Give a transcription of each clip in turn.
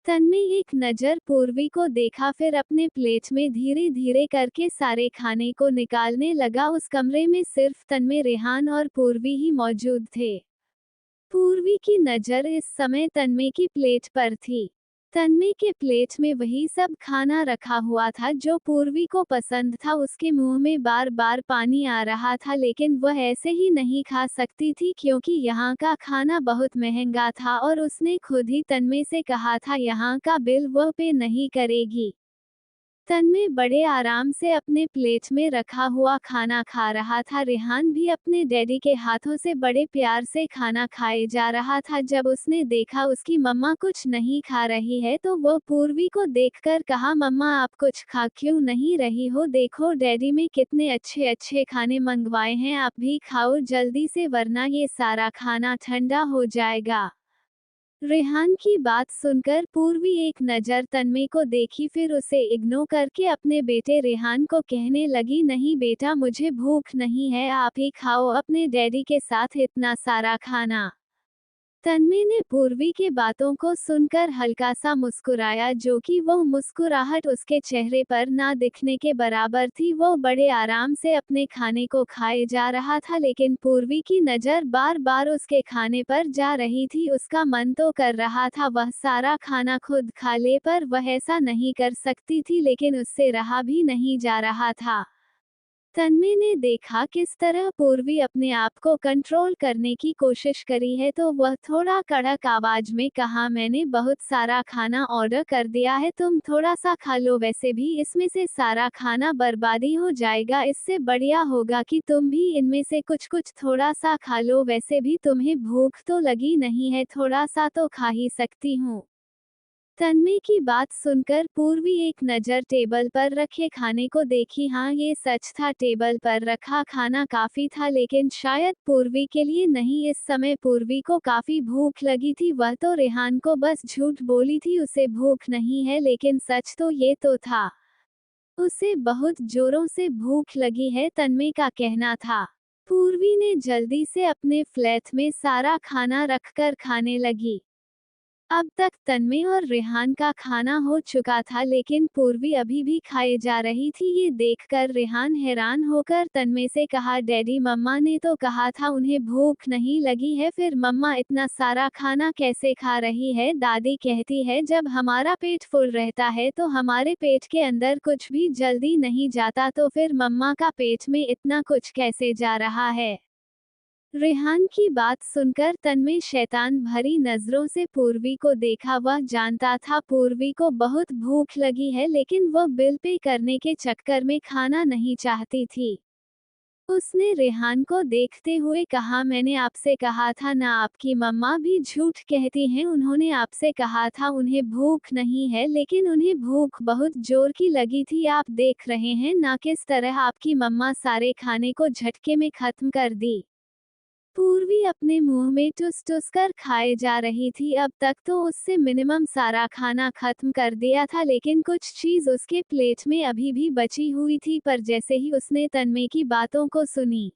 तन्वी एक नजर पूर्वी को देखा, फिर अपने प्लेट में धीरे धीरे करके सारे खाने को निकालने लगा। उस कमरे में सिर्फ तन्वी, रेहान और पूर्वी ही मौजूद थे। पूर्वी की नजर इस समय तन्वी की प्लेट पर थी। तन्वी के प्लेट में वही सब खाना रखा हुआ था जो पूर्वी को पसंद था। उसके मुंह में बार बार पानी आ रहा था, लेकिन वह ऐसे ही नहीं खा सकती थी क्योंकि यहाँ का खाना बहुत महंगा था और उसने खुद ही तन्वी से कहा था यहाँ का बिल वह पे नहीं करेगी। तन्वी बड़े आराम से अपने प्लेट में रखा हुआ खाना खा रहा था। रेहान भी अपने डैडी के हाथों से बड़े प्यार से खाना खाए जा रहा था। जब उसने देखा उसकी मम्मा कुछ नहीं खा रही है तो वो पूर्वी को देखकर कहा, मम्मा आप कुछ खा क्यों नहीं रही हो? देखो डैडी में कितने अच्छे अच्छे खाने मंगवाए हैं, आप भी खाओ जल्दी से वरना ये सारा खाना ठंडा हो जाएगा। रेहान की बात सुनकर पूर्वी एक नज़र तन्वी को देखी, फिर उसे इग्नोर करके अपने बेटे रेहान को कहने लगी, नहीं बेटा मुझे भूख नहीं है, आप ही खाओ अपने डैडी के साथ इतना सारा खाना। तन्वी ने पूर्वी के बातों को सुनकर हल्का सा मुस्कुराया, जो कि वो मुस्कुराहट उसके चेहरे पर ना दिखने के बराबर थी। वो बड़े आराम से अपने खाने को खाए जा रहा था, लेकिन पूर्वी की नज़र बार बार उसके खाने पर जा रही थी। उसका मन तो कर रहा था वह सारा खाना खुद खा ले, पर वह ऐसा नहीं कर सकती थी, लेकिन उससे रहा भी नहीं जा रहा था। तन्वी ने देखा किस तरह पूर्वी अपने आप को कंट्रोल करने की कोशिश करी है, तो वह थोड़ा कड़क आवाज में कहा, मैंने बहुत सारा खाना ऑर्डर कर दिया है, तुम थोड़ा सा खा लो, वैसे भी इसमें से सारा खाना बर्बादी हो जाएगा, इससे बढ़िया होगा कि तुम भी इनमें से कुछ कुछ थोड़ा सा खा लो, वैसे भी तुम्हें भूख तो लगी नहीं है, थोड़ा सा तो खा ही सकती हूँ। तन्वी की बात सुनकर पूर्वी एक नज़र टेबल पर रखे खाने को देखी। हाँ ये सच था, टेबल पर रखा खाना काफी था, लेकिन शायद पूर्वी के लिए नहीं। इस समय पूर्वी को काफी भूख लगी थी। वह तो रेहान को बस झूठ बोली थी उसे भूख नहीं है, लेकिन सच तो ये तो था, उसे बहुत जोरों से भूख लगी है, तन्वी का कहना था। पूर्वी ने जल्दी से अपने फ्लैट में सारा खाना रखकर खाने लगी। अब तक तन्वी और रेहान का खाना हो चुका था, लेकिन पूर्वी अभी भी खाए जा रही थी। ये देखकर रेहान हैरान होकर तन्वी से कहा, डैडी मम्मा ने तो कहा था उन्हें भूख नहीं लगी है, फिर मम्मा इतना सारा खाना कैसे खा रही है? दादी कहती है जब हमारा पेट फुल रहता है तो हमारे पेट के अंदर कुछ भी जल्दी नहीं जाता, तो फिर मम्मा का पेट में इतना कुछ कैसे जा रहा है? रेहान की बात सुनकर तन्वी शैतान भरी नजरों से पूर्वी को देखा। वह जानता था पूर्वी को बहुत भूख लगी है, लेकिन वह बिल पे करने के चक्कर में खाना नहीं चाहती थी। उसने रेहान को देखते हुए कहा, मैंने आपसे कहा था ना, आपकी मम्मा भी झूठ कहती हैं, उन्होंने आपसे कहा था उन्हें भूख नहीं है, लेकिन उन्हें भूख बहुत जोर की लगी थी। आप देख रहे हैं ना किस तरह आपकी मम्मा सारे खाने को झटके में खत्म कर दी। पूर्वी अपने मुंह में टुस टुस कर खाए जा रही थी। अब तक तो उससे मिनिमम सारा खाना खत्म कर दिया था, लेकिन कुछ चीज उसके प्लेट में अभी भी बची हुई थी। पर जैसे ही उसने तन्वी की बातों को सुनी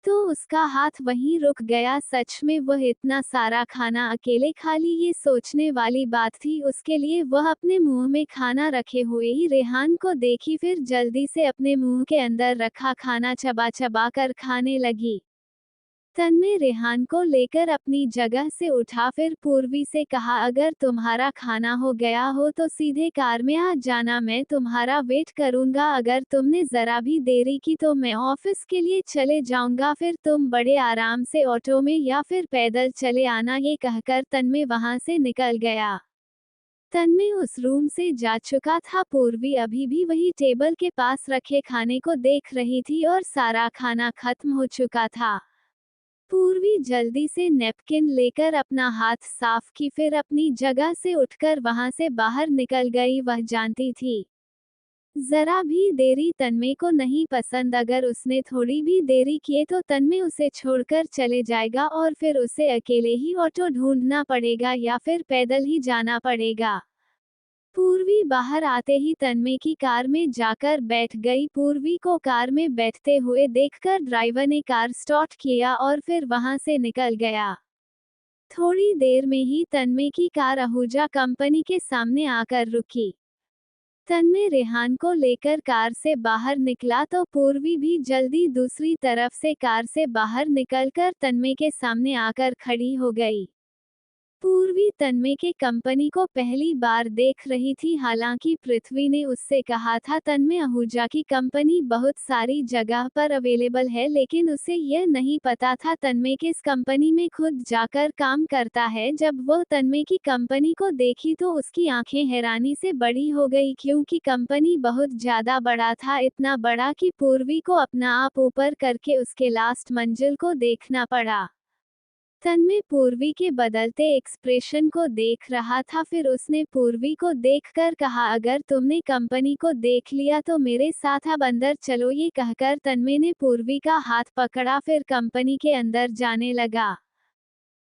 तो उसका हाथ वहीं रुक गया। सच में वह इतना सारा खाना अकेले खा ली, ये सोचने वाली बात थी उसके लिए। वह अपने मुंह में खाना रखे हुए ही रेहान को देखी, फिर जल्दी से अपने मुंह के अंदर रखा खाना चबा चबा कर खाने लगी। तन्वी रेहान को लेकर अपनी जगह से उठा, फिर पूर्वी से कहा, अगर तुम्हारा खाना हो गया हो तो सीधे कार में आ जाना, मैं तुम्हारा वेट करूंगा। अगर तुमने जरा भी देरी की तो मैं ऑफिस के लिए चले जाऊंगा, फिर तुम बड़े आराम से ऑटो में या फिर पैदल चले आना। ये कहकर तन्वी वहां से निकल गया। तन्वी उस रूम से जा चुका था। पूर्वी अभी भी वही टेबल के पास रखे खाने को देख रही थी और सारा खाना खत्म हो चुका था। पूर्वी जल्दी से नैपकिन लेकर अपना हाथ साफ की, फिर अपनी जगह से उठकर वहां से बाहर निकल गई। वह जानती थी जरा भी देरी तन्वी को नहीं पसंद, अगर उसने थोड़ी भी देरी किए तो तन्वी उसे छोड़कर चले जाएगा और फिर उसे अकेले ही ऑटो ढूंढना पड़ेगा या फिर पैदल ही जाना पड़ेगा। पूर्वी बाहर आते ही तन्वी की कार में जाकर बैठ गई। पूर्वी को कार में बैठते हुए देखकर ड्राइवर ने कार स्टार्ट किया और फिर वहां से निकल गया। थोड़ी देर में ही तन्मय की कार आहूजा कंपनी के सामने आकर रुकी। तन्मय रेहान को लेकर कार से बाहर निकला तो पूर्वी भी जल्दी दूसरी तरफ से कार से बाहर निकलकर तन्मय के सामने आकर खड़ी हो गई। पूर्वी तन्मय के कंपनी को पहली बार देख रही थी, हालांकि पृथ्वी ने उससे कहा था तन्मय आहूजा की कंपनी बहुत सारी जगह पर अवेलेबल है, लेकिन उसे यह नहीं पता था तन्मय किस कंपनी में खुद जाकर काम करता है। जब वह तन्मय की कंपनी को देखी तो उसकी आंखें हैरानी से बड़ी हो गई, क्योंकि कंपनी बहुत ज्यादा बड़ा था, इतना बड़ा कि पूर्वी को अपना आप ऊपर करके उसके लास्ट मंजिल को देखना पड़ा। तन्मय पूर्वी के बदलते एक्सप्रेशन को देख रहा था, फिर उसने पूर्वी को देखकर कहा, अगर तुमने कंपनी को देख लिया तो मेरे साथ अब अंदर चलो। ये कहकर तन्मय ने पूर्वी का हाथ पकड़ा, फिर कंपनी के अंदर जाने लगा।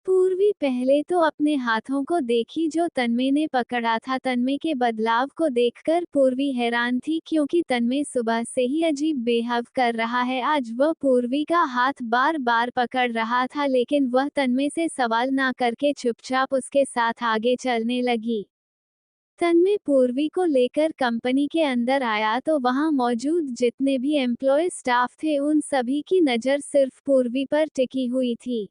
पूर्वी पहले तो अपने हाथों को देखी जो तन्मय ने पकड़ा था। तन्मय के बदलाव को देखकर पूर्वी हैरान थी, क्योंकि तन्मय सुबह से ही अजीब बेहव कर रहा है। आज वह पूर्वी का हाथ बार बार पकड़ रहा था, लेकिन वह तन्मय से सवाल ना करके चुपचाप उसके साथ आगे चलने लगी। तन्मय पूर्वी को लेकर कंपनी के अंदर आया तो वहां मौजूद जितने भी एम्प्लॉय स्टाफ थे उन सभी की नज़र सिर्फ पूर्वी पर टिकी हुई थी।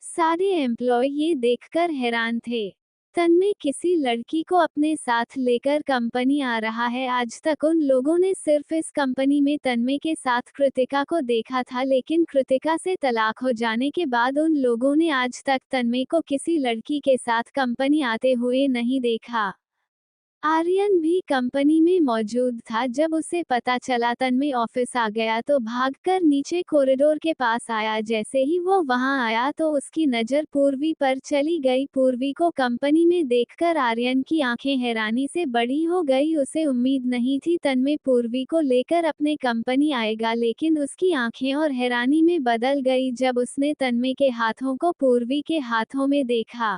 सारे एम्प्लॉय ये देखकर हैरान थे। तन्मय किसी लड़की को अपने साथ लेकर कंपनी आ रहा है। आज तक उन लोगों ने सिर्फ इस कंपनी में तन्मय के साथ कृतिका को देखा था, लेकिन कृतिका से तलाक हो जाने के बाद उन लोगों ने आज तक तन्मय को किसी लड़की के साथ कंपनी आते हुए नहीं देखा। आर्यन भी कंपनी में मौजूद था। जब उसे पता चला तन्मय ऑफिस आ गया तो भागकर नीचे कॉरिडोर के पास आया। जैसे ही वो वहां आया तो उसकी नज़र पूर्वी पर चली गई। पूर्वी को कंपनी में देखकर आर्यन की आंखें हैरानी से बड़ी हो गई। उसे उम्मीद नहीं थी तन्मय पूर्वी को लेकर अपने कंपनी आएगा, लेकिन उसकी आंखें और हैरानी में बदल गई जब उसने तन्मय के हाथों को पूर्वी के हाथों में देखा।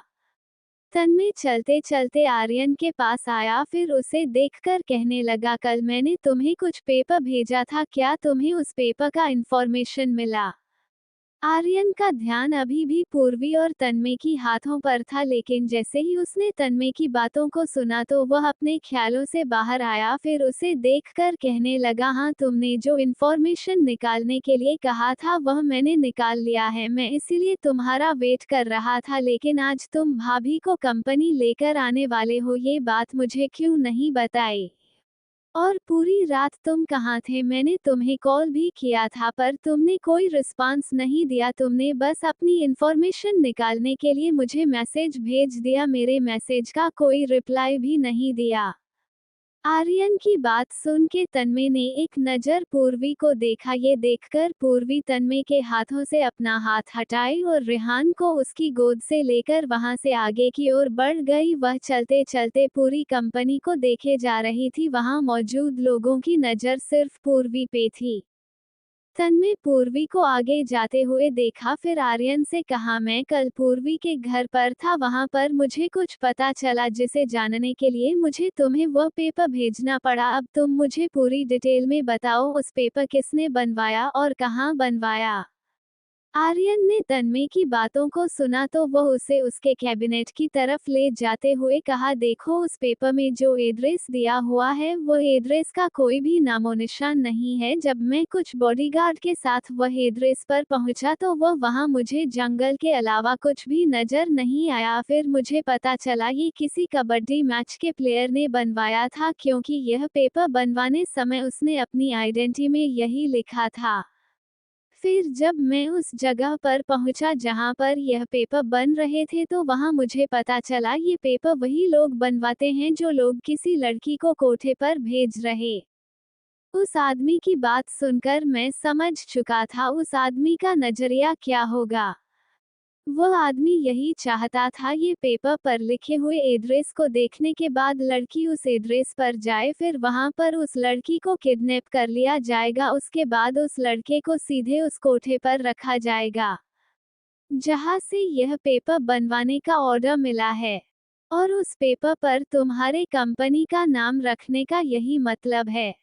तन्मय चलते चलते आर्यन के पास आया, फिर उसे देखकर कहने लगा, कल मैंने तुम्हें कुछ पेपर भेजा था, क्या तुम्हें उस पेपर का इंफॉर्मेशन मिला? आर्यन का ध्यान अभी भी पूर्वी और तन्मय की हाथों पर था, लेकिन जैसे ही उसने तन्मय की बातों को सुना तो वह अपने ख्यालों से बाहर आया। फिर उसे देखकर कहने लगा, हाँ, तुमने जो इंफॉर्मेशन निकालने के लिए कहा था वह मैंने निकाल लिया है। मैं इसीलिए तुम्हारा वेट कर रहा था, लेकिन आज तुम भाभी को कंपनी लेकर आने वाले हो, ये बात मुझे क्यों नहीं बताई? और पूरी रात तुम कहाँ थे? मैंने तुम्हें कॉल भी किया था पर तुमने कोई रिस्पांस नहीं दिया। तुमने बस अपनी इंफॉर्मेशन निकालने के लिए मुझे मैसेज भेज दिया, मेरे मैसेज का कोई रिप्लाई भी नहीं दिया। आर्यन की बात सुन के तन्मय ने एक नज़र पूर्वी को देखा। ये देखकर पूर्वी तन्मय के हाथों से अपना हाथ हटाई और रेहान को उसकी गोद से लेकर वहां से आगे की ओर बढ़ गई। वह चलते चलते पूरी कंपनी को देखे जा रही थी। वहां मौजूद लोगों की नज़र सिर्फ पूर्वी पे थी। तन्मय पूर्वी को आगे जाते हुए देखा, फिर आर्यन से कहा, मैं कल पूर्वी के घर पर था, वहां पर मुझे कुछ पता चला जिसे जानने के लिए मुझे तुम्हें वह पेपर भेजना पड़ा। अब तुम मुझे पूरी डिटेल में बताओ, उस पेपर किसने बनवाया और कहाँ बनवाया? आर्यन ने तन्मय की बातों को सुना तो वह उसे उसके कैबिनेट की तरफ ले जाते हुए कहा, देखो, उस पेपर में जो एड्रेस दिया हुआ है वह एड्रेस का कोई भी नामोनिशान नहीं है। जब मैं कुछ बॉडीगार्ड के साथ वह एड्रेस पर पहुंचा तो वह वहां मुझे जंगल के अलावा कुछ भी नजर नहीं आया। फिर मुझे पता चला ये किसी कबड्डी मैच के प्लेयर ने बनवाया था, क्योंकि यह पेपर बनवाने समय उसने अपनी आइडेंटिटी में यही लिखा था। फिर जब मैं उस जगह पर पहुंचा जहां पर यह पेपर बन रहे थे तो वहां मुझे पता चला ये पेपर वही लोग बनवाते हैं जो लोग किसी लड़की को कोठे पर भेज रहे। उस आदमी की बात सुनकर मैं समझ चुका था उस आदमी का नजरिया क्या होगा। वह आदमी यही चाहता था ये पेपर पर लिखे हुए एड्रेस को देखने के बाद लड़की उस एड्रेस पर जाए, फिर वहां पर उस लड़की को किडनैप कर लिया जाएगा। उसके बाद उस लड़के को सीधे उस कोठे पर रखा जाएगा जहां से यह पेपर बनवाने का ऑर्डर मिला है, और उस पेपर पर तुम्हारे कंपनी का नाम रखने का यही मतलब है।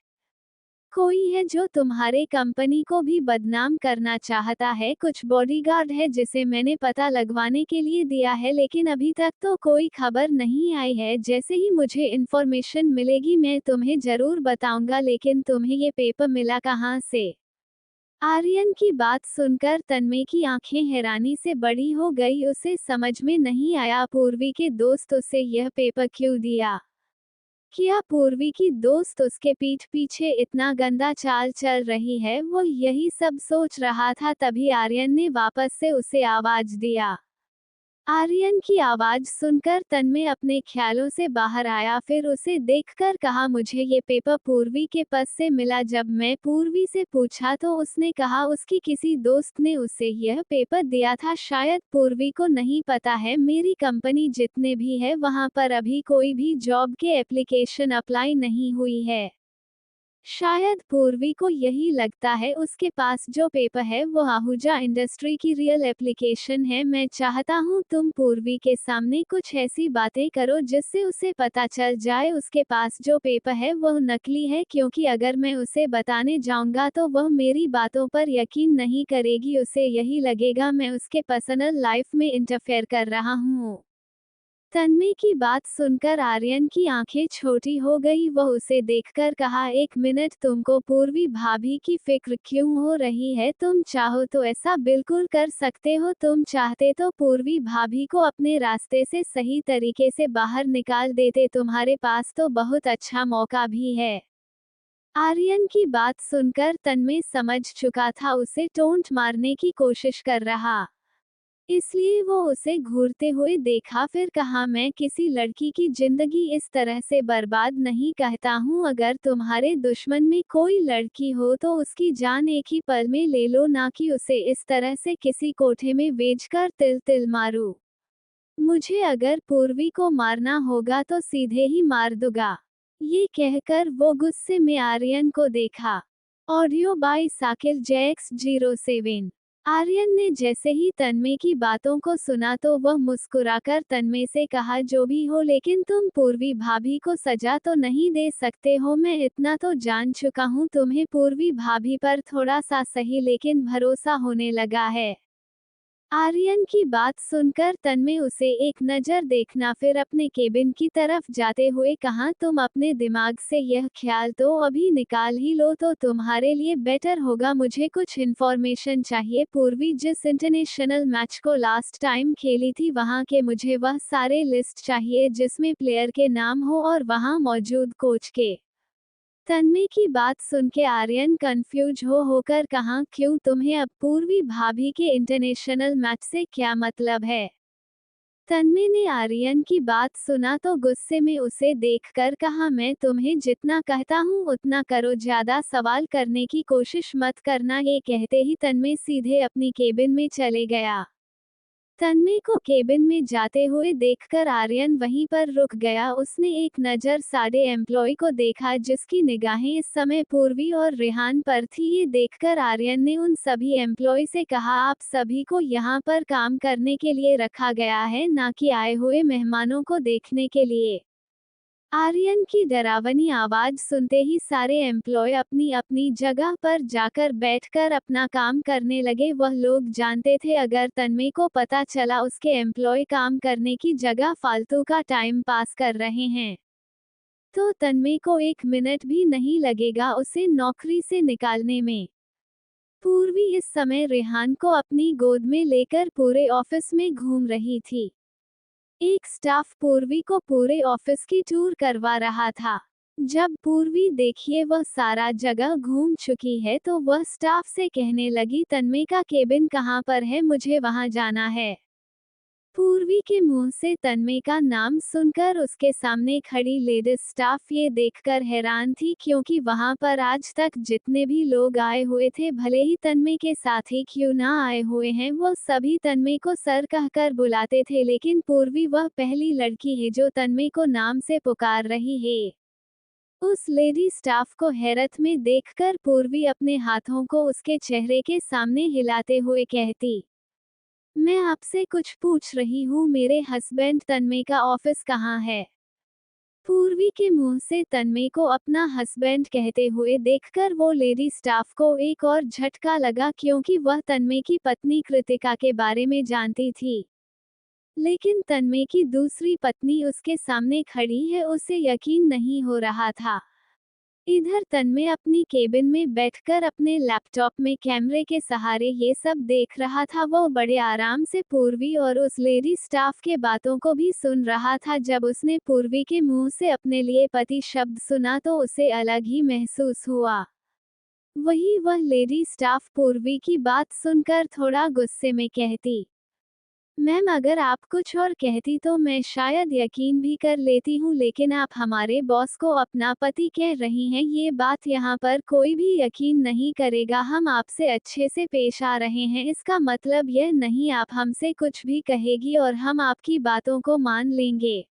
कोई है जो तुम्हारे कंपनी को भी बदनाम करना चाहता है। कुछ बॉडीगार्ड है जिसे मैंने पता लगवाने के लिए दिया है, लेकिन अभी तक तो कोई खबर नहीं आई है। जैसे ही मुझे इन्फॉर्मेशन मिलेगी मैं तुम्हें जरूर बताऊंगा। लेकिन तुम्हें ये पेपर मिला कहाँ से? आर्यन की बात सुनकर तन्मय की आंखें हैरानी से बड़ी हो गई। उसे समझ में नहीं आया पूर्वी के दोस्त उसे यह पेपर क्यों दिया। क्या पूर्वी की दोस्त उसके पीठ पीछे इतना गंदा चाल चल रही है? वो यही सब सोच रहा था, तभी आर्यन ने वापस से उसे आवाज दिया। आर्यन की आवाज सुनकर तन्मय अपने ख्यालों से बाहर आया, फिर उसे देखकर कहा, मुझे ये पेपर पूर्वी के पास से मिला। जब मैं पूर्वी से पूछा तो उसने कहा उसकी किसी दोस्त ने उसे यह पेपर दिया था। शायद पूर्वी को नहीं पता है, मेरी कंपनी जितने भी है वहां पर अभी कोई भी जॉब के एप्लीकेशन अप्लाई नहीं हुई है। शायद पूर्वी को यही लगता है उसके पास जो पेपर है वो आहूजा इंडस्ट्री की रियल एप्लीकेशन है। मैं चाहता हूँ तुम पूर्वी के सामने कुछ ऐसी बातें करो जिससे उसे पता चल जाए उसके पास जो पेपर है वह नकली है, क्योंकि अगर मैं उसे बताने जाऊंगा तो वह मेरी बातों पर यकीन नहीं करेगी। उसे यही लगेगा मैं उसके पर्सनल लाइफ में इंटरफेयर कर रहा हूँ। तन्मय की बात सुनकर आर्यन की आंखें छोटी हो गई। वह उसे देखकर कहा, एक मिनट, तुमको पूर्वी भाभी की फिक्र क्यों हो रही है? तुम चाहो तो ऐसा बिल्कुल कर सकते हो। तुम चाहते तो पूर्वी भाभी को अपने रास्ते से सही तरीके से बाहर निकाल देते। तुम्हारे पास तो बहुत अच्छा मौका भी है। आर्यन की बात सुनकर तन्मय समझ चुका था उसे टोंट मारने की कोशिश कर रहा, इसलिए वो उसे घूरते हुए देखा, फिर कहा, मैं किसी लड़की की जिंदगी इस तरह से बर्बाद नहीं कहता हूँ। अगर तुम्हारे दुश्मन में कोई लड़की हो तो उसकी जान एक ही पल में ले लो, ना कि उसे इस तरह से किसी कोठे में बेचकर तिल तिल मारो। मुझे अगर पूर्वी को मारना होगा तो सीधे ही मार दूंगा। ये कहकर वो गुस्से में आर्यन को देखा। Audio by Sakil JX07। Aryan ने जैसे ही तन्मय की बातों को सुना तो वह मुस्कुराकर तन्मय से कहा, जो भी हो, लेकिन तुम पूर्वी भाभी को सजा तो नहीं दे सकते हो। मैं इतना तो जान चुका हूँ, तुम्हें पूर्वी भाभी पर थोड़ा सा सही लेकिन भरोसा होने लगा है। आर्यन की बात सुनकर तन्मय उसे एक नज़र देखना फिर अपने केबिन की तरफ जाते हुए कहा, तुम अपने दिमाग से यह ख्याल तो अभी निकाल ही लो तो तुम्हारे लिए बेटर होगा। मुझे कुछ इन्फॉर्मेशन चाहिए। पूर्वी जिस इंटरनेशनल मैच को लास्ट टाइम खेली थी वहां के मुझे वह सारे लिस्ट चाहिए जिसमें प्लेयर के नाम हो और वहां मौजूद कोच के। तन्मय की बात सुन के आर्यन कंफ्यूज होकर कहा, क्यों, तुम्हें अब पूर्वी भाभी के इंटरनेशनल मैच से क्या मतलब है? तन्मय ने आर्यन की बात सुना तो गुस्से में उसे देखकर कहा, मैं तुम्हें जितना कहता हूँ उतना करो, ज्यादा सवाल करने की कोशिश मत करना। ये कहते ही तन्मय सीधे अपनी केबिन में चले गया। तन्मय को केबिन में जाते हुए देखकर आर्यन वहीं पर रुक गया। उसने एक नज़र सारे एम्प्लॉय को देखा जिसकी निगाहें इस समय पूर्वी और रेहान पर थी। ये देखकर आर्यन ने उन सभी एम्प्लॉय से कहा, आप सभी को यहाँ पर काम करने के लिए रखा गया है, ना कि आए हुए मेहमानों को देखने के लिए। आर्यन की डरावनी आवाज सुनते ही सारे एम्प्लॉय अपनी अपनी जगह पर जाकर बैठकर अपना काम करने लगे। वह लोग जानते थे अगर तन्मय को पता चला उसके एम्प्लॉय काम करने की जगह फालतू का टाइम पास कर रहे हैं तो तन्मय को एक मिनट भी नहीं लगेगा उसे नौकरी से निकालने में। पूर्वी इस समय रेहान को अपनी गोद में लेकर पूरे ऑफिस में घूम रही थी। एक स्टाफ पूर्वी को पूरे ऑफिस की टूर करवा रहा था। जब पूर्वी देखिए वह सारा जगह घूम चुकी है तो वह स्टाफ से कहने लगी, तन्मय का केबिन कहाँ पर है, मुझे वहां जाना है। पूर्वी के मुंह से तन्मय का नाम सुनकर उसके सामने खड़ी लेडीज स्टाफ ये देखकर हैरान थी, क्योंकि वहां पर आज तक जितने भी लोग आए हुए थे, भले ही तन्मय के साथ ही क्यों ना आए हुए हैं, वो सभी तन्मय को सर कहकर बुलाते थे। लेकिन पूर्वी वह पहली लड़की है जो तन्मय को नाम से पुकार रही है। उस लेडी स्टाफ को हैरत में देखकर पूर्वी अपने हाथों को उसके चेहरे के सामने हिलाते हुए कहती, मैं आपसे कुछ पूछ रही हूँ, मेरे हस्बैंड तन्मय का ऑफिस कहाँ है? पूर्वी के मुंह से तन्मय को अपना हस्बैंड कहते हुए देखकर वो लेडी स्टाफ को एक और झटका लगा, क्योंकि वह तन्मय की पत्नी कृतिका के बारे में जानती थी। लेकिन तन्मय की दूसरी पत्नी उसके सामने खड़ी है, उसे यकीन नहीं हो रहा था। इधर तन्मय अपनी केबिन में बैठकर अपने लैपटॉप में कैमरे के सहारे ये सब देख रहा था। वो बड़े आराम से पूर्वी और उस लेडी स्टाफ के बातों को भी सुन रहा था। जब उसने पूर्वी के मुंह से अपने लिए पति शब्द सुना तो उसे अलग ही महसूस हुआ। वही वह लेडी स्टाफ पूर्वी की बात सुनकर थोड़ा गुस्से में कहती, मैम अगर आप कुछ और कहती तो मैं शायद यकीन भी कर लेती हूँ, लेकिन आप हमारे बॉस को अपना पति कह रही हैं, ये बात यहाँ पर कोई भी यकीन नहीं करेगा। हम आपसे अच्छे से पेश आ रहे हैं, इसका मतलब यह नहीं आप हमसे कुछ भी कहेगी और हम आपकी बातों को मान लेंगे।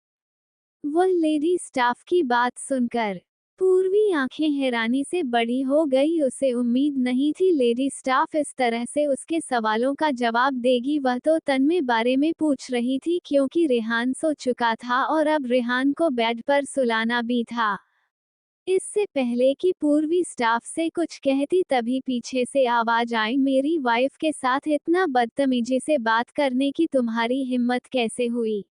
वह लेडी स्टाफ की बात सुनकर पूर्वी आंखें हैरानी से बड़ी हो गई। उसे उम्मीद नहीं थी लेडी स्टाफ इस तरह से उसके सवालों का जवाब देगी। वह तो तन्मय बारे में पूछ रही थी, क्योंकि रेहान सो चुका था और अब रेहान को बेड पर सुलाना भी था। इससे पहले कि पूर्वी स्टाफ से कुछ कहती तभी पीछे से आवाज आई, मेरी वाइफ के साथ इतना बदतमीजी से बात करने की तुम्हारी हिम्मत कैसे हुई?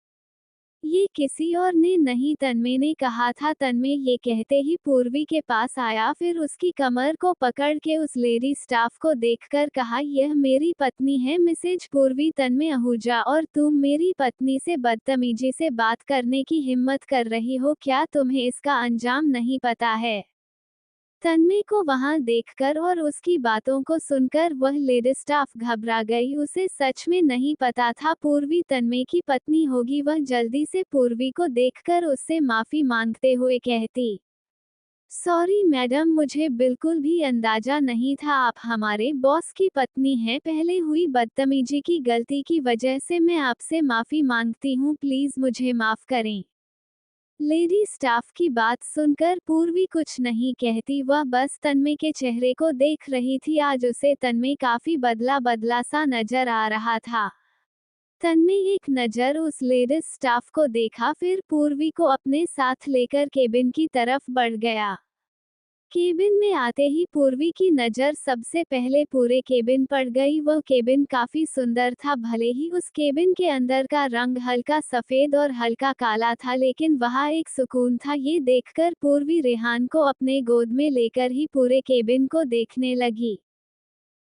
ये किसी और ने नहीं, तन्मय ने कहा था। तन्मय ये कहते ही पूर्वी के पास आया, फिर उसकी कमर को पकड़ के उस लेडी स्टाफ को देखकर कहा, यह मेरी पत्नी है मिसेज पूर्वी तन्मय आहूजा, और तुम मेरी पत्नी से बदतमीजी से बात करने की हिम्मत कर रही हो। क्या तुम्हें इसका अंजाम नहीं पता है? तन्मय को वहां देखकर और उसकी बातों को सुनकर वह लेडी स्टाफ घबरा गई। उसे सच में नहीं पता था पूर्वी तन्मय की पत्नी होगी। वह जल्दी से पूर्वी को देखकर उससे माफी मांगते हुए कहती, सॉरी मैडम, मुझे बिल्कुल भी अंदाजा नहीं था आप हमारे बॉस की पत्नी हैं। पहले हुई बदतमीजी की गलती की वजह से मैं आपसे माफी मांगती हूँ, प्लीज मुझे माफ करें। लेडी स्टाफ की बात सुनकर पूर्वी कुछ नहीं कहती, वह बस तन्मय के चेहरे को देख रही थी। आज उसे तन्मय काफी बदला बदला सा नजर आ रहा था। तन्मय एक नजर उस लेडी स्टाफ को देखा, फिर पूर्वी को अपने साथ लेकर केबिन की तरफ बढ़ गया। केबिन में आते ही पूर्वी की नज़र सबसे पहले पूरे केबिन पर गई। वह केबिन काफी सुंदर था, भले ही उस केबिन के अंदर का रंग हल्का सफेद और हल्का काला था, लेकिन वहाँ एक सुकून था। ये देखकर पूर्वी रेहान को अपने गोद में लेकर ही पूरे केबिन को देखने लगी।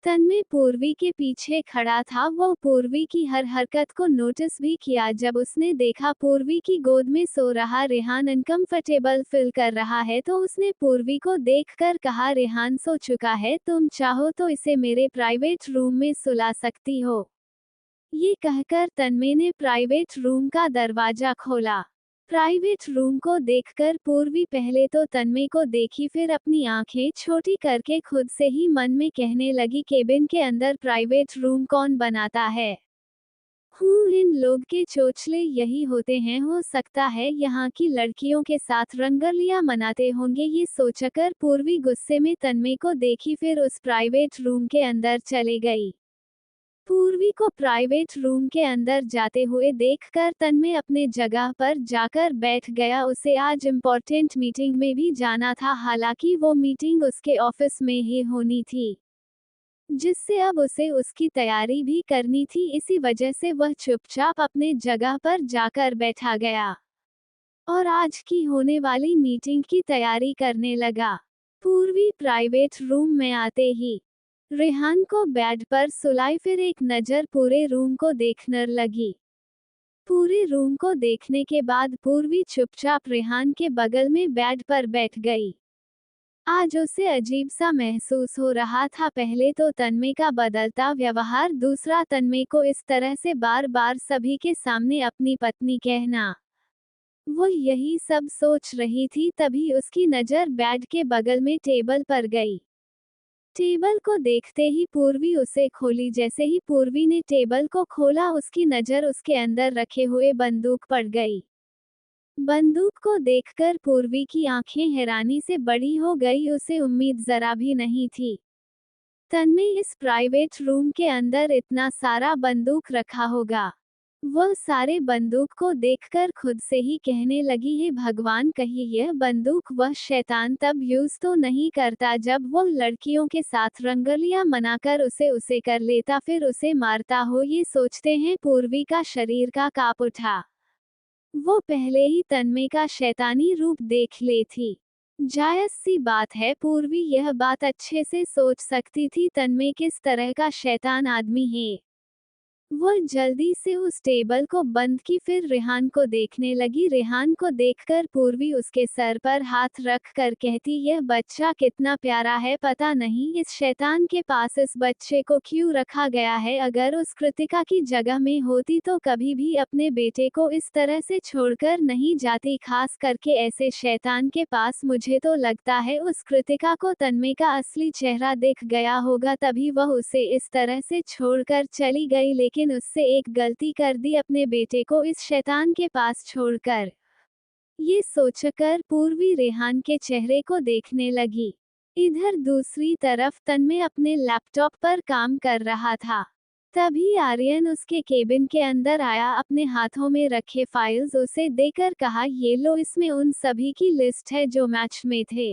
तन्मय पूर्वी के पीछे खड़ा था, वो पूर्वी की हर हरकत को नोटिस भी किया। जब उसने देखा पूर्वी की गोद में सो रहा रेहान अनकंफर्टेबल फील कर रहा है तो उसने पूर्वी को देखकर कहा, रेहान सो चुका है, तुम चाहो तो इसे मेरे प्राइवेट रूम में सुला सकती हो। ये कहकर तन्मय ने प्राइवेट रूम का दरवाजा खोला। प्राइवेट रूम को देखकर पूर्वी पहले तो तन्मय को देखी, फिर अपनी आंखें छोटी करके खुद से ही मन में कहने लगी, केबिन के अंदर प्राइवेट रूम कौन बनाता है? इन लोग के चोचले यही होते हैं, हो सकता है यहाँ की लड़कियों के साथ रंगरलियां मनाते होंगे। ये सोचकर पूर्वी गुस्से में तन्मय को देखी, फिर उस प्राइवेट रूम के अंदर चले गई। पूर्वी को प्राइवेट रूम के अंदर जाते हुए देखकर तन्मय अपने जगह पर जाकर बैठ गया। उसे आज इम्पोर्टेंट मीटिंग में भी जाना था, हालांकि वो मीटिंग उसके ऑफिस में ही होनी थी, जिससे अब उसे उसकी तैयारी भी करनी थी। इसी वजह से वह चुपचाप अपने जगह पर जाकर बैठा गया और आज की होने वाली मीटिंग की तैयारी करने लगा। पूर्वी प्राइवेट रूम में आते ही रेहान को बेड पर सुलाई, फिर एक नज़र पूरे रूम को देखने लगी। पूरे रूम को देखने के बाद पूर्वी चुपचाप रेहान के बगल में बेड पर बैठ गई। आज उसे अजीब सा महसूस हो रहा था। पहले तो तन्मय का बदलता व्यवहार, दूसरा तन्मय को इस तरह से बार बार सभी के सामने अपनी पत्नी कहना। वो यही सब सोच रही थी, तभी उसकी नज़र बेड के बगल में टेबल पर गई। टेबल को देखते ही पूर्वी उसे खोली। जैसे ही पूर्वी ने टेबल को खोला, उसकी नज़र उसके अंदर रखे हुए बंदूक पड़ गई। बंदूक को देखकर पूर्वी की आंखें हैरानी से बड़ी हो गई, उसे उम्मीद जरा भी नहीं थी। तन्मय इस प्राइवेट रूम के अंदर इतना सारा बंदूक रखा होगा। वह सारे बंदूक को देखकर खुद से ही कहने लगी, हे भगवान, कहीं यह बंदूक वह शैतान तब यूज तो नहीं करता जब वो लड़कियों के साथ रंगलियां मनाकर उसे उसे कर लेता फिर उसे मारता हो। ये सोचते हैं पूर्वी का शरीर का कांप उठा। वो पहले ही तन्मय का शैतानी रूप देख ले थी। जायज सी बात है, पूर्वी यह बात अच्छे से सोच सकती थी तन्मय किस तरह का शैतान आदमी है। वह जल्दी से उस टेबल को बंद की, फिर रेहान को देखने लगी। रेहान को देखकर पूर्वी उसके सर पर हाथ रख कर कहती, यह बच्चा कितना प्यारा है, पता नहीं इस शैतान के पास इस बच्चे को क्यों रखा गया है। अगर उस कृतिका की जगह में होती तो कभी भी अपने बेटे को इस तरह से छोड़कर नहीं जाती, खास करके ऐसे शैतान के पास। मुझे तो लगता है उस कृतिका को तन्मय का असली चेहरा दिख गया होगा, तभी वह उसे इस तरह से छोड़कर चली गई, लेकिन उससे एक गलती कर दी, अपने बेटे को इस शैतान के पास छोड़कर। ये सोचकर पूर्वी रेहान के चेहरे को देखने लगी। इधर दूसरी तरफ तन्मय अपने लैपटॉप पर काम कर रहा था। तभी आर्यन उसके केबिन के अंदर आया, अपने हाथों में रखे फाइल्स उसे देकर कहा, ये लो, इसमें उन सभी की लिस्ट है जो मैच में थे।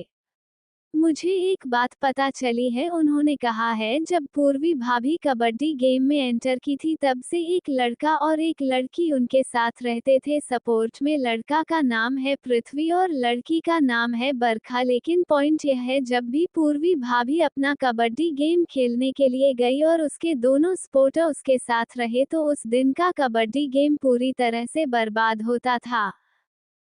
मुझे एक बात पता चली है, उन्होंने कहा है जब पूर्वी भाभी कबड्डी गेम में एंटर की थी तब से एक लड़का और एक लड़की उनके साथ रहते थे सपोर्ट में। लड़का का नाम है पृथ्वी और लड़की का नाम है बरखा। लेकिन पॉइंट यह है, जब भी पूर्वी भाभी अपना कबड्डी गेम खेलने के लिए गई और उसके दोनों सपोर्टर उसके साथ रहे तो उस दिन का कबड्डी गेम पूरी तरह से बर्बाद होता था।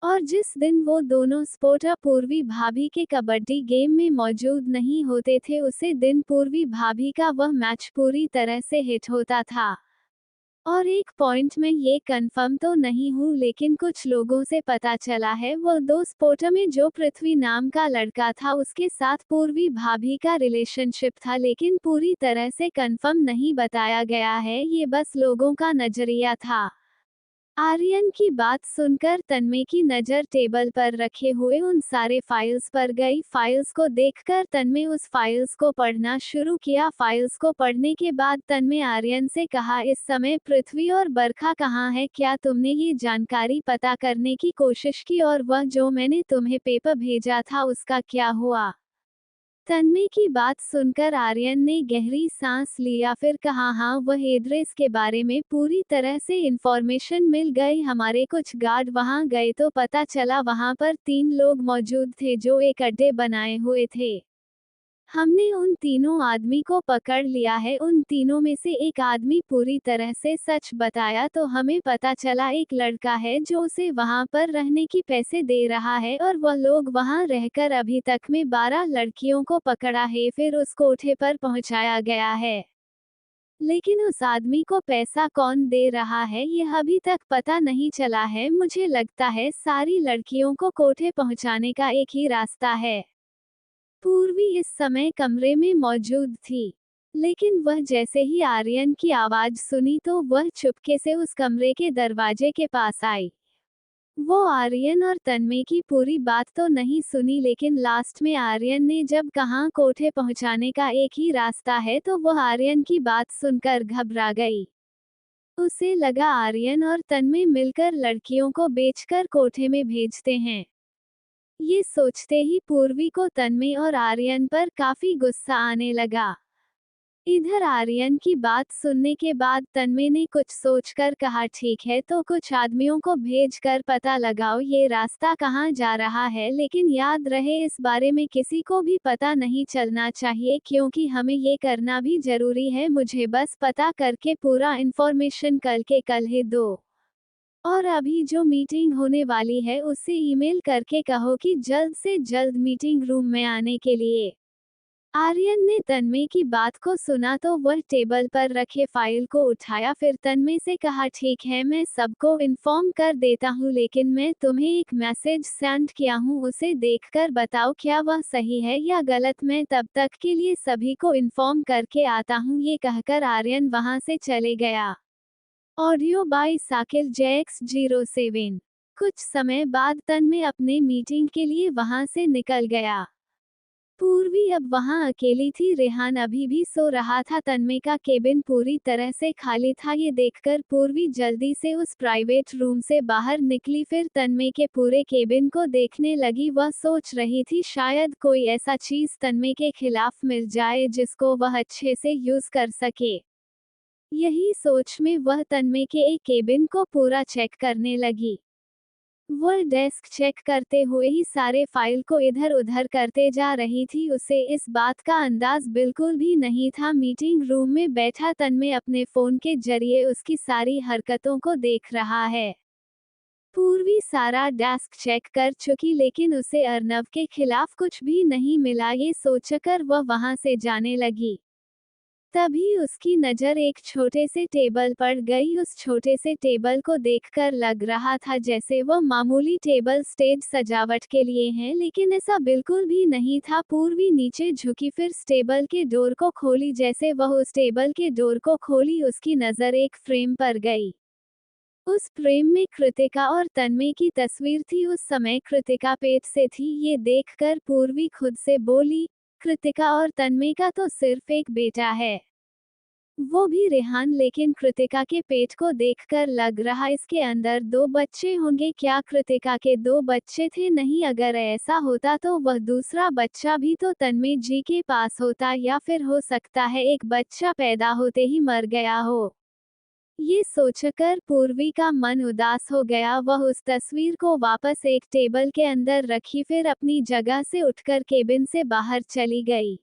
और जिस दिन वो दोनों सपोर्टर पूर्वी भाभी के कबड्डी गेम में मौजूद नहीं होते थे, उसे दिन पूर्वी भाभी का वह मैच पूरी तरह से हिट होता था। और एक पॉइंट में ये कंफर्म तो नहीं हूँ, लेकिन कुछ लोगों से पता चला है वो दो सपोर्टर में जो पृथ्वी नाम का लड़का था उसके साथ पूर्वी भाभी का रिलेशनशिप था, लेकिन पूरी तरह से कंफर्म नहीं बताया गया है, ये बस लोगों का नजरिया था। आर्यन की बात सुनकर तन्मय की नज़र टेबल पर रखे हुए उन सारे फाइल्स पर गई। फाइल्स को देखकर तन्मय उस फाइल्स को पढ़ना शुरू किया। फाइल्स को पढ़ने के बाद तन्मय आर्यन से कहा, इस समय पृथ्वी और बरखा कहाँ है? क्या तुमने ये जानकारी पता करने की कोशिश की? और वह जो मैंने तुम्हें पेपर भेजा था उसका क्या हुआ? तन्मय की बात सुनकर आर्यन ने गहरी सांस लिया, फिर कहा, हाँ, वह एड्रेस के बारे में पूरी तरह से इंफॉर्मेशन मिल गई। हमारे कुछ गार्ड वहां गए तो पता चला वहां पर 3 लोग मौजूद थे जो एक अड्डे बनाए हुए थे। हमने उन तीनों आदमी को पकड़ लिया है। उन तीनों में से एक आदमी पूरी तरह से सच बताया तो हमें पता चला एक लड़का है जो उसे वहां पर रहने की पैसे दे रहा है और वह लोग वहां रहकर अभी तक में 12 लड़कियों को पकड़ा है, फिर उस कोठे पर पहुंचाया गया है। लेकिन उस आदमी को पैसा कौन दे रहा है यह अभी तक पता नहीं चला है। मुझे लगता है सारी लड़कियों को कोठे पहुंचाने का एक ही रास्ता है। पूर्वी इस समय कमरे में मौजूद थी, लेकिन वह जैसे ही आर्यन की आवाज सुनी तो वह चुपके से उस कमरे के दरवाजे के पास आई। वो आर्यन और तन्मय की पूरी बात तो नहीं सुनी, लेकिन लास्ट में आर्यन ने जब कहा कोठे पहुंचाने का एक ही रास्ता है तो वह आर्यन की बात सुनकर घबरा गई। उसे लगा आर्यन और तन्मय मिलकर लड़कियों को बेचकर कोठे में भेजते हैं। ये सोचते ही पूर्वी को तन्मय और आर्यन पर काफी गुस्सा आने लगा। इधर आर्यन की बात सुनने के बाद तन्मय ने कुछ सोचकर कहा, ठीक है, तो कुछ आदमियों को भेजकर पता लगाओ ये रास्ता कहाँ जा रहा है, लेकिन याद रहे इस बारे में किसी को भी पता नहीं चलना चाहिए, क्योंकि हमें ये करना भी जरूरी है। मुझे बस पता करके पूरा इन्फॉर्मेशन कल के कल ही दो। और अभी जो मीटिंग होने वाली है उसे ईमेल करके कहो कि जल्द से जल्द मीटिंग रूम में आने के लिए। आर्यन ने तन्मय की बात को सुना तो वह टेबल पर रखे फाइल को उठाया, फिर तन्मय से कहा, ठीक है, मैं सबको इन्फॉर्म कर देता हूँ, लेकिन मैं तुम्हें एक मैसेज सेंड किया हूँ, उसे देखकर बताओ क्या वह सही है या गलत। मैं तब तक के लिए सभी को इन्फॉर्म करके आता हूँ। ये कहकर आर्यन वहां से चले गया। Audio by Sakil JX07। कुछ समय बाद तन्मय अपने मीटिंग के लिए वहां से निकल गया। पूर्वी अब वहां अकेली थी। रेहान अभी भी सो रहा था। तन्मय का केबिन पूरी तरह से खाली था। ये देखकर पूर्वी जल्दी से उस प्राइवेट रूम से बाहर निकली, फिर तन्मय के पूरे केबिन को देखने लगी। वह सोच रही थी शायद कोई ऐसा चीज तन्मय के खिलाफ मिल जाए जिसको वह अच्छे से यूज कर सके। यही सोच में वह तन्मय के एक केबिन को पूरा चेक करने लगी। वह डेस्क चेक करते हुए ही सारे फाइल को इधर उधर करते जा रही थी। उसे इस बात का अंदाज बिल्कुल भी नहीं था। मीटिंग रूम में बैठा तन्मय अपने फोन के जरिए उसकी सारी हरकतों को देख रहा है। पूर्वी सारा डेस्क चेक कर चुकी, लेकिन उसे अर्नव के खिलाफ कुछ भी नहीं मिला। ये सोचकर वह वहां से जाने लगी। तभी उसकी नज़र एक छोटे से टेबल पर गई। उस छोटे से टेबल को देखकर लग रहा था जैसे वह मामूली टेबल स्टेज सजावट के लिए है, लेकिन ऐसा बिल्कुल भी नहीं था। पूर्वी नीचे झुकी, फिर उस टेबल के डोर को खोली। जैसे वह उस टेबल के डोर को खोली, उसकी नज़र एक फ्रेम पर गई। उस फ्रेम में कृतिका और तन्मय की तस्वीर थी। उस समय कृतिका पेट से थी। ये देखकर पूर्वी खुद से बोली, कृतिका और तन्मय का तो सिर्फ एक बेटा है, वो भी रेहान। लेकिन कृतिका के पेट को देखकर लग रहा इसके अंदर 2 बच्चे होंगे। क्या कृतिका के 2 बच्चे थे? नहीं, अगर ऐसा होता तो वह दूसरा बच्चा भी तो तन्मय जी के पास होता, या फिर हो सकता है एक बच्चा पैदा होते ही मर गया हो। ये सोचकर पूर्वी का मन उदास हो गया। वह उस तस्वीर को वापस एक टेबल के अंदर रखी, फिर अपनी जगह से उठकर केबिन से बाहर चली गई।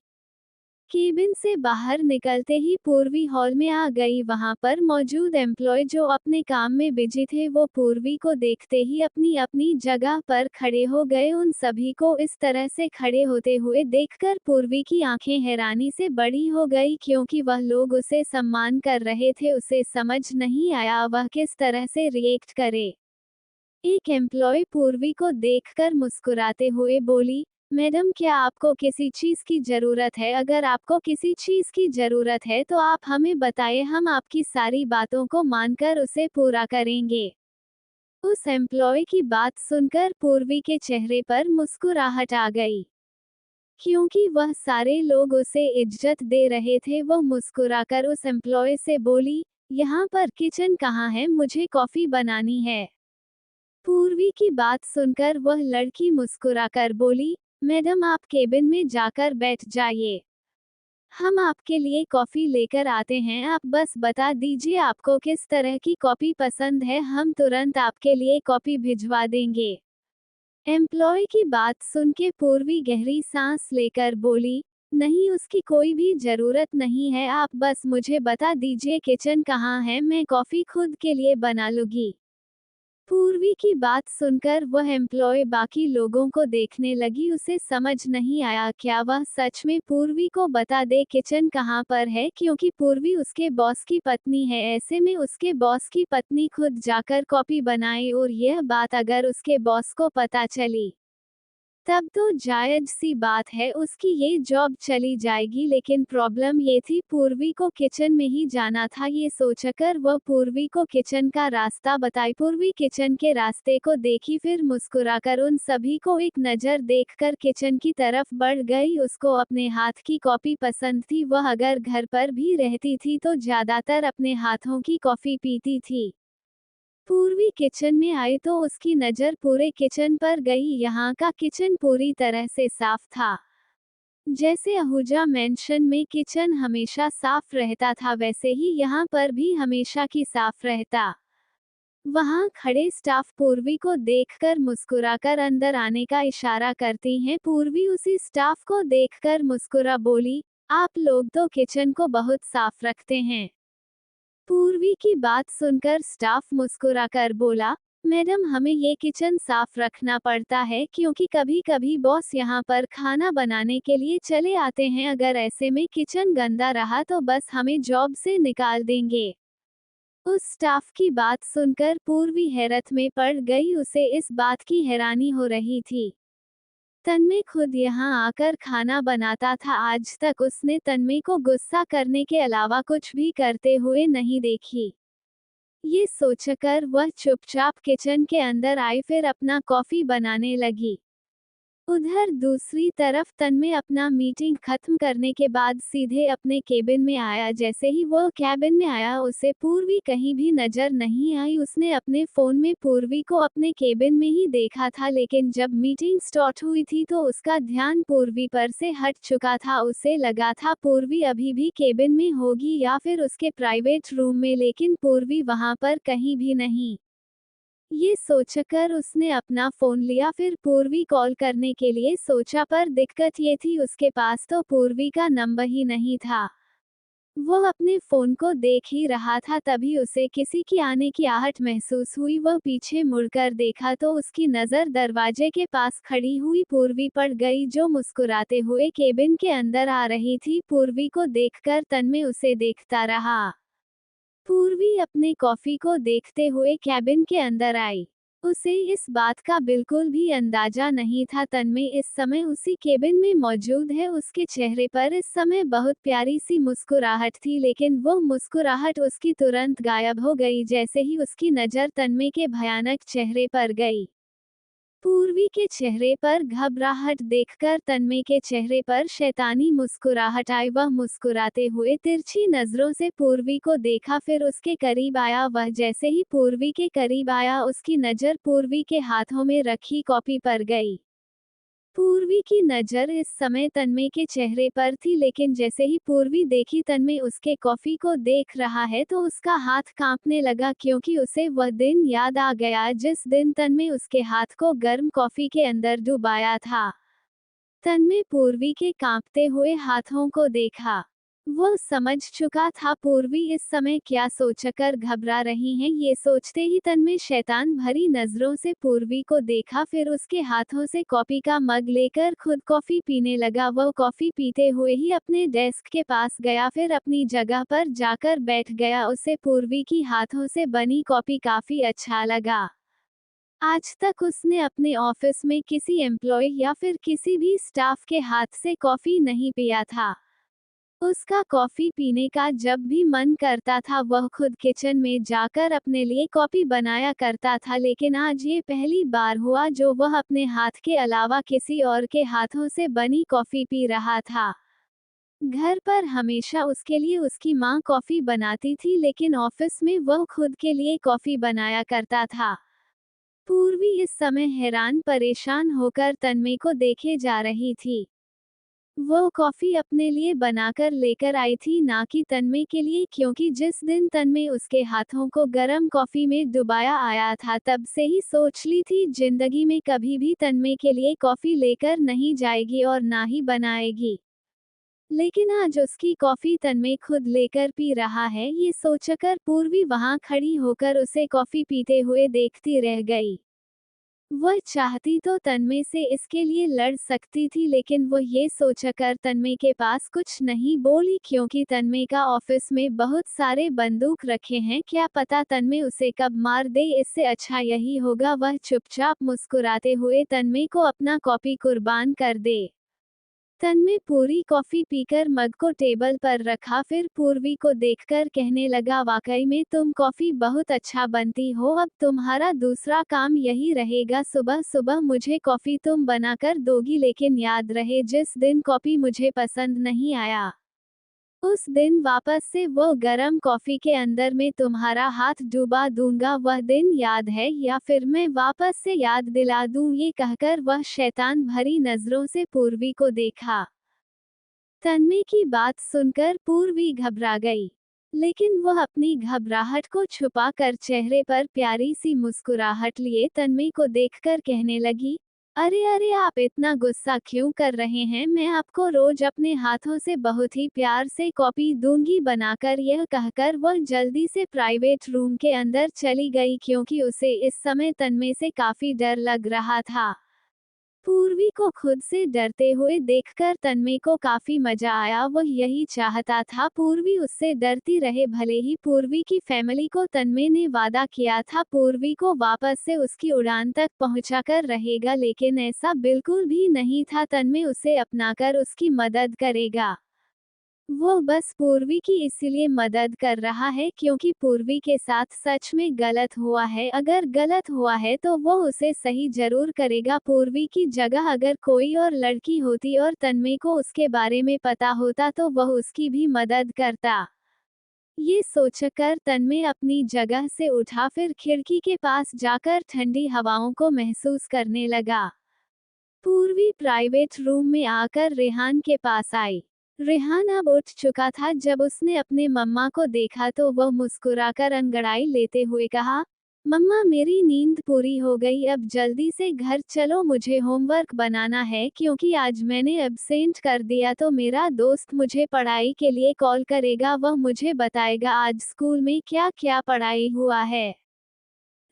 केबिन से बाहर निकलते ही पूर्वी हॉल में आ गई। वहां पर मौजूद एम्प्लॉय जो अपने काम में बिजी थे, वो पूर्वी को देखते ही अपनी अपनी जगह पर खड़े हो गए। उन सभी को इस तरह से खड़े होते हुए देखकर पूर्वी की आंखें हैरानी से बड़ी हो गई, क्योंकि वह लोग उसे सम्मान कर रहे थे। उसे समझ नहीं आया वह किस तरह से रिएक्ट करे। एक एम्प्लॉय पूर्वी को देखकर मुस्कुराते हुए बोली, मैडम, क्या आपको किसी चीज की जरूरत है? अगर आपको किसी चीज की जरूरत है तो आप हमें बताएं, हम आपकी सारी बातों को मानकर उसे पूरा करेंगे। उस एम्प्लॉय की बात सुनकर पूर्वी के चेहरे पर मुस्कुराहट आ गई, क्योंकि वह सारे लोग उसे इज्जत दे रहे थे। वह मुस्कुराकर उस एम्प्लॉय से बोली, यहाँ पर किचन कहाँ है? मुझे कॉफी बनानी है। पूर्वी की बात सुनकर वह लड़की मुस्कुराकर बोली, मैडम, आप केबिन में जाकर बैठ जाइए, हम आपके लिए कॉफी लेकर आते हैं। आप बस बता दीजिए आपको किस तरह की कॉफी पसंद है, हम तुरंत आपके लिए कॉफी भिजवा देंगे। एम्प्लॉय की बात सुन के पूर्वी गहरी सांस लेकर बोली, नहीं, उसकी कोई भी जरूरत नहीं है। आप बस मुझे बता दीजिए किचन कहाँ है, मैं कॉफी खुद के लिए बना लूंगी। पूर्वी की बात सुनकर वह एम्प्लॉय बाकी लोगों को देखने लगी। उसे समझ नहीं आया क्या वह सच में पूर्वी को बता दे किचन कहाँ पर है, क्योंकि पूर्वी उसके बॉस की पत्नी है। ऐसे में उसके बॉस की पत्नी खुद जाकर कॉफी बनाए, और यह बात अगर उसके बॉस को पता चली तब तो जायज सी बात है, उसकी ये जॉब चली जाएगी। लेकिन प्रॉब्लम ये थी, पूर्वी को किचन में ही जाना था। ये सोचकर वह पूर्वी को किचन का रास्ता बताई। पूर्वी किचन के रास्ते को देखी, फिर मुस्कुराकर उन सभी को एक नज़र देखकर किचन की तरफ बढ़ गई। उसको अपने हाथ की कॉफी पसंद थी। वह अगर घर पर भी रहती थी तो ज्यादातर अपने हाथों की कॉफी पीती थी। पूर्वी किचन में आई तो उसकी नज़र पूरे किचन पर गई। यहाँ का किचन पूरी तरह से साफ था। जैसे आहूजा मेंशन में किचन हमेशा साफ रहता था, वैसे ही यहाँ पर भी हमेशा की साफ रहता। वहाँ खड़े स्टाफ पूर्वी को देखकर मुस्कुराकर अंदर आने का इशारा करती हैं। पूर्वी उसी स्टाफ को देखकर मुस्कुरा बोली, आप लोग तो किचन को बहुत साफ रखते हैं। पूर्वी की बात सुनकर स्टाफ मुस्कुराकर बोला, मैडम, हमें ये किचन साफ रखना पड़ता है, क्योंकि कभी कभी बॉस यहाँ पर खाना बनाने के लिए चले आते हैं। अगर ऐसे में किचन गंदा रहा तो बस हमें जॉब से निकाल देंगे। उस स्टाफ की बात सुनकर पूर्वी हैरत में पड़ गई। उसे इस बात की हैरानी हो रही थी, तन्मय खुद यहाँ आकर खाना बनाता था। आज तक उसने तन्मय को गुस्सा करने के अलावा कुछ भी करते हुए नहीं देखी। ये सोचकर वह चुपचाप किचन के अंदर आई, फिर अपना कॉफी बनाने लगी। उधर दूसरी तरफ तन्मय अपना मीटिंग खत्म करने के बाद सीधे अपने केबिन में आया। जैसे ही वो कैबिन में आया उसे पूर्वी कहीं भी नजर नहीं आई। उसने अपने फोन में पूर्वी को अपने केबिन में ही देखा था, लेकिन जब मीटिंग स्टार्ट हुई थी तो उसका ध्यान पूर्वी पर से हट चुका था। उसे लगा था पूर्वी अभी भी केबिन में होगी या फिर उसके प्राइवेट रूम में, लेकिन पूर्वी वहां पर कहीं भी नहीं। ये सोचकर उसने अपना फोन लिया, फिर पूर्वी कॉल करने के लिए सोचा, पर दिक्कत ये थी उसके पास तो पूर्वी का नंबर ही नहीं था। वो अपने फोन को देख ही रहा था, तभी उसे किसी की आने की आहट महसूस हुई। वह पीछे मुड़कर देखा तो उसकी नज़र दरवाजे के पास खड़ी हुई पूर्वी पड़ गई, जो मुस्कुराते हुए केबिन के अंदर आ रही थी। पूर्वी को देखकर तन्मय उसे देखता रहा। पूर्वी अपने कॉफी को देखते हुए कैबिन के अंदर आई। उसे इस बात का बिल्कुल भी अंदाजा नहीं था तन्मय इस समय उसी केबिन में मौजूद है। उसके चेहरे पर इस समय बहुत प्यारी सी मुस्कुराहट थी, लेकिन वो मुस्कुराहट उसकी तुरंत गायब हो गई जैसे ही उसकी नज़र तन्मय के भयानक चेहरे पर गई। पूर्वी के चेहरे पर घबराहट देखकर तन्मय के चेहरे पर शैतानी मुस्कुराहट आई। वह मुस्कुराते हुए तिरछी नजरों से पूर्वी को देखा, फिर उसके करीब आया। वह जैसे ही पूर्वी के करीब आया उसकी नज़र पूर्वी के हाथों में रखी कॉपी पर गई। पूर्वी की नज़र इस समय तन्मय के चेहरे पर थी, लेकिन जैसे ही पूर्वी देखी तन्मय उसके कॉफी को देख रहा है तो उसका हाथ कांपने लगा, क्योंकि उसे वह दिन याद आ गया जिस दिन तन्मय उसके हाथ को गर्म कॉफी के अंदर डुबाया था। तन्मय पूर्वी के कांपते हुए हाथों को देखा। वो समझ चुका था पूर्वी इस समय क्या सोचकर घबरा रही हैं। ये सोचते ही तन्मय शैतान भरी नजरों से पूर्वी को देखा, फिर उसके हाथों से कॉफी का मग लेकर खुद कॉफी पीने लगा। वह कॉफी पीते हुए ही अपने डेस्क के पास गया, फिर अपनी जगह पर जाकर बैठ गया। उसे पूर्वी की हाथों से बनी कॉफी काफी अच्छा लगा। आज तक उसने अपने ऑफिस में किसी एम्प्लॉय या फिर किसी भी स्टाफ के हाथ से कॉफी नहीं पिया था। उसका कॉफी पीने का जब भी मन करता था वह खुद किचन में जाकर अपने लिए कॉफी बनाया करता था, लेकिन आज ये पहली बार हुआ जो वह अपने हाथ के अलावा किसी और के हाथों से बनी कॉफी पी रहा था। घर पर हमेशा उसके लिए उसकी माँ कॉफी बनाती थी, लेकिन ऑफिस में वह खुद के लिए कॉफी बनाया करता था। पूर्वी इस समय हैरान परेशान होकर तन्मय को देखे जा रही थी। वो कॉफी अपने लिए बनाकर लेकर आई थी, ना कि तन्मय के लिए, क्योंकि जिस दिन तन्मय उसके हाथों को गर्म कॉफी में डुबाया आया था तब से ही सोच ली थी जिंदगी में कभी भी तन्मय के लिए कॉफी लेकर नहीं जाएगी और ना ही बनाएगी। लेकिन आज उसकी कॉफी तन्मय खुद लेकर पी रहा है, ये सोचकर पूर्वी वहां खड़ी होकर उसे कॉफी पीते हुए देखती रह गई। वह चाहती तो तन्मय से इसके लिए लड़ सकती थी, लेकिन वो ये सोचकर तन्मय के पास कुछ नहीं बोली, क्योंकि तन्मय का ऑफिस में बहुत सारे बंदूक रखे हैं, क्या पता तन्मय उसे कब मार दे। इससे अच्छा यही होगा वह चुपचाप मुस्कुराते हुए तन्मय को अपना कॉफी कुर्बान कर दे। तन्मय पूरी कॉफी पीकर मग को टेबल पर रखा, फिर पूर्वी को देखकर कहने लगा, वाकई में तुम कॉफी बहुत अच्छा बनती हो। अब तुम्हारा दूसरा काम यही रहेगा, सुबह सुबह मुझे कॉफी तुम बनाकर दोगी, लेकिन याद रहे जिस दिन कॉफी मुझे पसंद नहीं आया उस दिन वापस से वो गरम कॉफी के अंदर में तुम्हारा हाथ डुबा दूंगा। वह दिन याद है या फिर मैं वापस से याद दिला दूं। ये कहकर वह शैतान भरी नजरों से पूर्वी को देखा। तन्मय की बात सुनकर पूर्वी घबरा गई, लेकिन वह अपनी घबराहट को छुपाकर चेहरे पर प्यारी सी मुस्कुराहट लिए तन्मय को देखकर कहने लगी, अरे अरे आप इतना गुस्सा क्यों कर रहे हैं, मैं आपको रोज अपने हाथों से बहुत ही प्यार से कॉफी दूंगी बनाकर। यह कहकर वह जल्दी से प्राइवेट रूम के अंदर चली गई, क्योंकि उसे इस समय तन्मय से काफी डर लग रहा था। पूर्वी को खुद से डरते हुए देखकर तन्मय को काफी मजा आया। वह यही चाहता था पूर्वी उससे डरती रहे, भले ही पूर्वी की फैमिली को तन्मय ने वादा किया था पूर्वी को वापस से उसकी उड़ान तक पहुंचाकर रहेगा, लेकिन ऐसा बिल्कुल भी नहीं था। तन्मय उसे अपनाकर उसकी मदद करेगा। वो बस पूर्वी की इसीलिए मदद कर रहा है क्योंकि पूर्वी के साथ सच में गलत हुआ है, अगर गलत हुआ है तो वो उसे सही जरूर करेगा। पूर्वी की जगह अगर कोई और लड़की होती और तन्मय को उसके बारे में पता होता तो वह उसकी भी मदद करता। ये सोचकर तन्मय अपनी जगह से उठा, फिर खिड़की के पास जाकर ठंडी हवाओं को महसूस करने लगा। पूर्वी प्राइवेट रूम में आकर रेहान के पास आई। रेहान अब उठ चुका था। जब उसने अपने मम्मा को देखा तो वह मुस्कुराकर अंगड़ाई लेते हुए कहा, मम्मा मेरी नींद पूरी हो गई, अब जल्दी से घर चलो, मुझे होमवर्क बनाना है क्योंकि आज मैंने एब्सेंट कर दिया तो मेरा दोस्त मुझे पढ़ाई के लिए कॉल करेगा, वह मुझे बताएगा आज स्कूल में क्या क्या पढ़ाई हुआ है।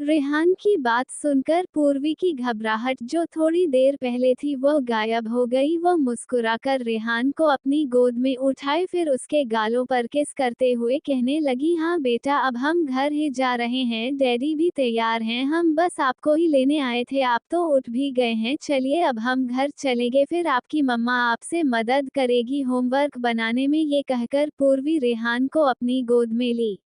रेहान की बात सुनकर पूर्वी की घबराहट जो थोड़ी देर पहले थी वह गायब हो गई। वह मुस्कुराकर रेहान को अपनी गोद में उठाए, फिर उसके गालों पर किस करते हुए कहने लगी, हाँ बेटा अब हम घर ही जा रहे हैं, डैडी भी तैयार हैं, हम बस आपको ही लेने आए थे, आप तो उठ भी गए हैं, चलिए अब हम घर चलेंगे, फिर आपकी मम्मा आपसे मदद करेगी होमवर्क बनाने में। ये कहकर पूर्वी रेहान को अपनी गोद में ली।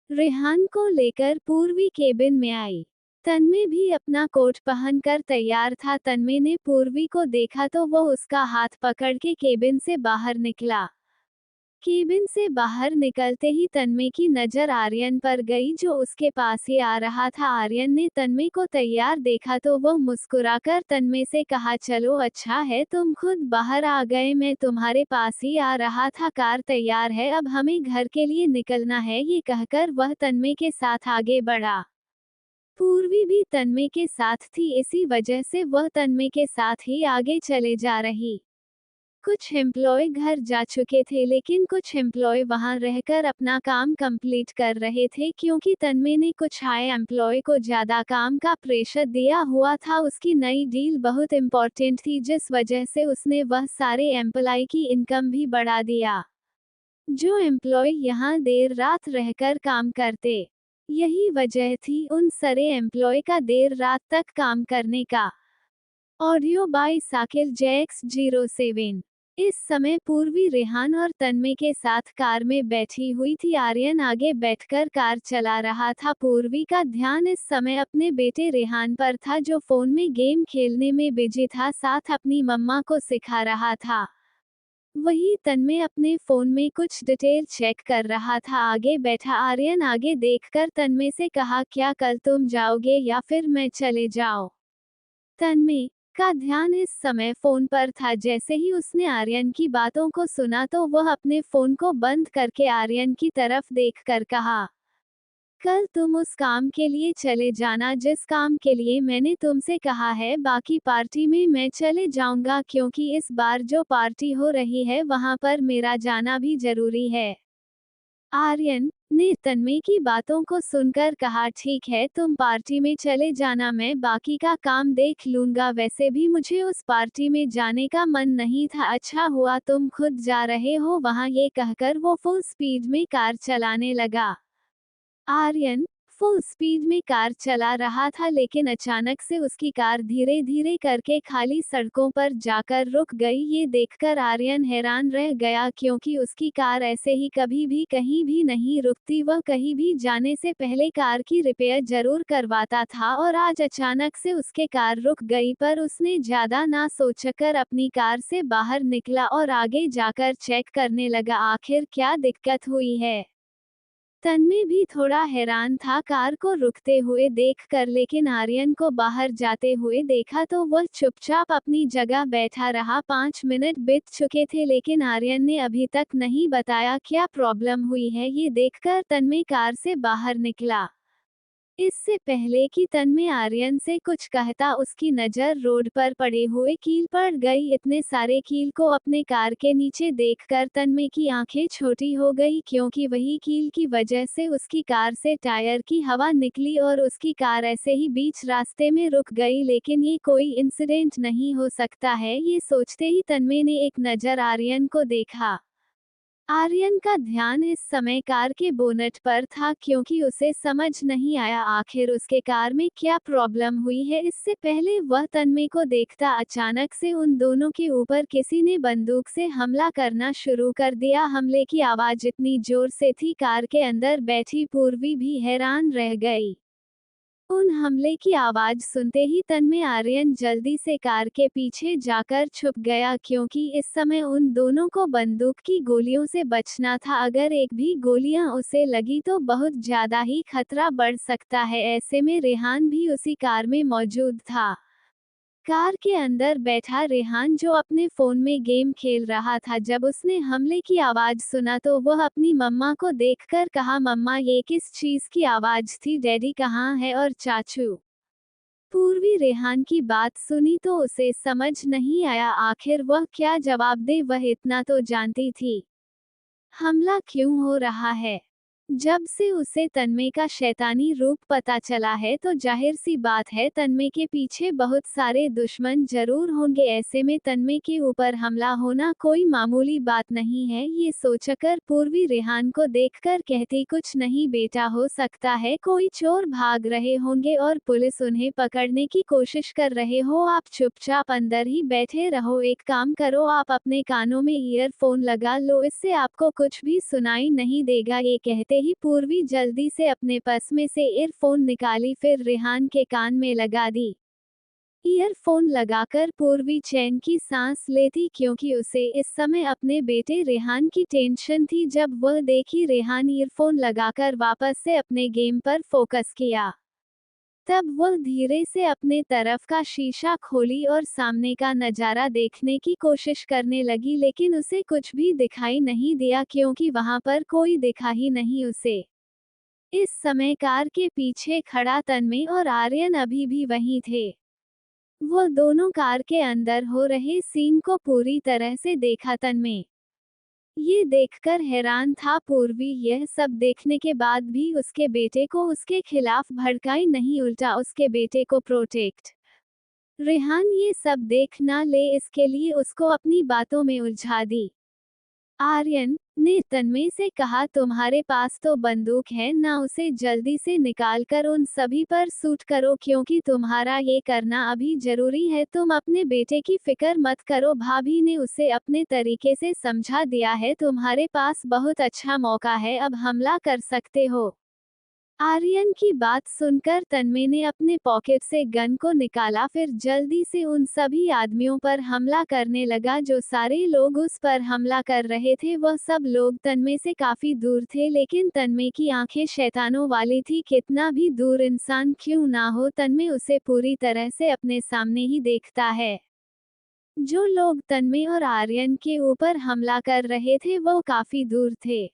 रेहान को लेकर पूर्वी केबिन में आई। तन्मय भी अपना कोट पहनकर तैयार था। तन्मय ने पूर्वी को देखा तो वह उसका हाथ पकड़ के केबिन से बाहर निकला। केबिन से बाहर निकलते ही तन्मय की नजर आर्यन पर गई जो उसके पास ही आ रहा था। आर्यन ने तन्मय को तैयार देखा तो वह मुस्कुराकर तन्मय से कहा, चलो अच्छा है तुम खुद बाहर आ गए, मैं तुम्हारे पास ही आ रहा था, कार तैयार है, अब हमें घर के लिए निकलना है। ये कहकर वह तन्मय के साथ आगे बढ़ा। पूर्वी भी तन्मय के साथ थी, इसी वजह से वह तन्मय के साथ ही आगे चले जा रही। कुछ एम्प्लॉय घर जा चुके थे लेकिन कुछ एम्प्लॉय वहां रहकर अपना काम कंप्लीट कर रहे थे क्योंकि तन्मय ने कुछ आए एम्प्लॉय को ज्यादा काम का प्रेशर दिया हुआ था। उसकी नई डील बहुत इम्पोर्टेंट थी जिस वजह से उसने वह सारे एम्प्लॉय की इनकम भी बढ़ा दिया जो एम्प्लॉय यहां देर रात रहकर काम करते। यही वजह थी उन सारे एम्प्लॉय का देर रात तक काम करने का। Audio by Sakil JX07। इस समय पूर्वी रेहान और तन्मय के साथ कार में बैठी हुई थी। आर्यन आगे बैठकर कार चला रहा था। पूर्वी का ध्यान इस समय अपने बेटे रेहान पर था जो फोन में गेम खेलने में बिजी था, साथ अपनी मम्मा को सिखा रहा था। वही तन्मय अपने फोन में कुछ डिटेल चेक कर रहा था। आगे बैठा आर्यन आगे देखकर तन्मय से कहा, क्या कल तुम जाओगे या फिर मैं चले जाऊं? तन्मय का ध्यान इस समय फोन पर था। जैसे ही उसने आर्यन की बातों को सुना तो वह अपने फोन को बंद करके आर्यन की तरफ देखकर कहा, कल तुम उस काम के लिए चले जाना जिस काम के लिए मैंने तुमसे कहा है, बाकी पार्टी में मैं चले जाऊंगा क्योंकि इस बार जो पार्टी हो रही है वहां पर मेरा जाना भी जरूरी है। आर्यन ने तन्मय की बातों को सुनकर कहा, ठीक है तुम पार्टी में चले जाना, मैं बाकी का काम देख लूंगा, वैसे भी मुझे उस पार्टी में जाने का मन नहीं था, अच्छा हुआ तुम खुद जा रहे हो वहां। ये कहकर वो फुल स्पीड में कार चलाने लगा। आर्यन फुल स्पीड में कार चला रहा था लेकिन अचानक से उसकी कार धीरे धीरे करके खाली सड़कों पर जाकर रुक गई। ये देखकर आर्यन हैरान रह गया क्योंकि उसकी कार ऐसे ही कभी भी कहीं भी नहीं रुकती। वह कहीं भी जाने से पहले कार की रिपेयर जरूर करवाता था और आज अचानक से उसके कार रुक गई, पर उसने ज्यादा ना सोचकर अपनी कार से बाहर निकला और आगे जाकर चेक करने लगा आखिर क्या दिक्कत हुई है। तन्मय भी थोड़ा हैरान था कार को रुकते हुए देखकर, लेकिन आर्यन को बाहर जाते हुए देखा तो वह चुपचाप अपनी जगह बैठा रहा। 5 मिनट बीत चुके थे लेकिन आर्यन ने अभी तक नहीं बताया क्या प्रॉब्लम हुई है। ये देखकर तन्मय कार से बाहर निकला। इससे पहले कि तन्मय आर्यन से कुछ कहता उसकी नज़र रोड पर पड़े हुए कील पर गई। इतने सारे कील को अपने कार के नीचे देखकर तन्मय की आंखें छोटी हो गई क्योंकि वही कील की वजह से उसकी कार से टायर की हवा निकली और उसकी कार ऐसे ही बीच रास्ते में रुक गई। लेकिन ये कोई इंसिडेंट नहीं हो सकता है, ये सोचते ही तन्मय ने एक नज़र आर्यन को देखा। आर्यन का ध्यान इस समय कार के बोनट पर था क्योंकि उसे समझ नहीं आया आखिर उसके कार में क्या प्रॉब्लम हुई है। इससे पहले वह तन्मय को देखता अचानक से उन दोनों के ऊपर किसी ने बंदूक से हमला करना शुरू कर दिया। हमले की आवाज इतनी जोर से थी कार के अंदर बैठी पूर्वी भी हैरान रह गई। उन हमले की आवाज सुनते ही तन्मय आर्यन जल्दी से कार के पीछे जाकर छुप गया क्योंकि इस समय उन दोनों को बंदूक की गोलियों से बचना था। अगर एक भी गोलियां उसे लगी तो बहुत ज्यादा ही खतरा बढ़ सकता है। ऐसे में रेहान भी उसी कार में मौजूद था। कार के अंदर बैठा रेहान जो अपने फोन में गेम खेल रहा था, जब उसने हमले की आवाज सुना तो वह अपनी मम्मा को देखकर कहा, मम्मा ये किस चीज की आवाज थी, डैडी कहाँ है और चाचू। पूर्वी रेहान की बात सुनी तो उसे समझ नहीं आया आखिर वह क्या जवाब दे। वह इतना तो जानती थी हमला क्यों हो रहा है। जब से उसे तन्मय का शैतानी रूप पता चला है तो जाहिर सी बात है तन्मय के पीछे बहुत सारे दुश्मन जरूर होंगे। ऐसे में तन्मय के ऊपर हमला होना कोई मामूली बात नहीं है। ये सोचकर पूर्वी रेहान को देखकर कहती, कुछ नहीं बेटा, हो सकता है कोई चोर भाग रहे होंगे और पुलिस उन्हें पकड़ने की कोशिश कर रहे हो। आप चुपचाप अंदर ही बैठे रहो। एक काम करो, आप अपने कानों में ईयरफोन लगा लो, इससे आपको कुछ भी सुनाई नहीं देगा। ये कहते ही पूर्वी जल्दी से अपने पर्स में से ईयरफोन निकाली, फिर रेहान के कान में लगा दी। ईयरफोन लगाकर पूर्वी चैन की सांस लेती क्योंकि उसे इस समय अपने बेटे रेहान की टेंशन थी। जब वह देखी रेहान ईयरफोन लगाकर वापस से अपने गेम पर फोकस किया, तब वह धीरे से अपने तरफ का शीशा खोली और सामने का नजारा देखने की कोशिश करने लगी, लेकिन उसे कुछ भी दिखाई नहीं दिया क्योंकि वहां पर कोई दिखा ही नहीं उसे। इस समय कार के पीछे खड़ा तन्मय और आर्यन अभी भी वहीं थे। वो दोनों कार के अंदर हो रहे सीन को पूरी तरह से देखा। तन्मय ये देखकर हैरान था। पूर्वी यह सब देखने के बाद भी उसके बेटे को उसके खिलाफ भड़काई नहीं, उल्टा उसके बेटे को प्रोटेक्ट। रेहान ये सब देख ना ले इसके लिए उसको अपनी बातों में उलझा दी। आर्यन ने तन्मय से कहा, तुम्हारे पास तो बंदूक है ना, उसे जल्दी से निकालकर उन सभी पर शूट करो क्योंकि तुम्हारा ये करना अभी जरूरी है। तुम अपने बेटे की फिक्र मत करो, भाभी ने उसे अपने तरीके से समझा दिया है। तुम्हारे पास बहुत अच्छा मौका है, अब हमला कर सकते हो। आर्यन की बात सुनकर तन्मय ने अपने पॉकेट से गन को निकाला, फिर जल्दी से उन सभी आदमियों पर हमला करने लगा जो सारे लोग उस पर हमला कर रहे थे। वह सब लोग तन्मय से काफी दूर थे, लेकिन तन्मय की आंखें शैतानों वाली थी। कितना भी दूर इंसान क्यों ना हो, तन्मय उसे पूरी तरह से अपने सामने ही देखता है। जो लोग तन्मय और आर्यन के ऊपर हमला कर रहे थे वो काफी दूर थे,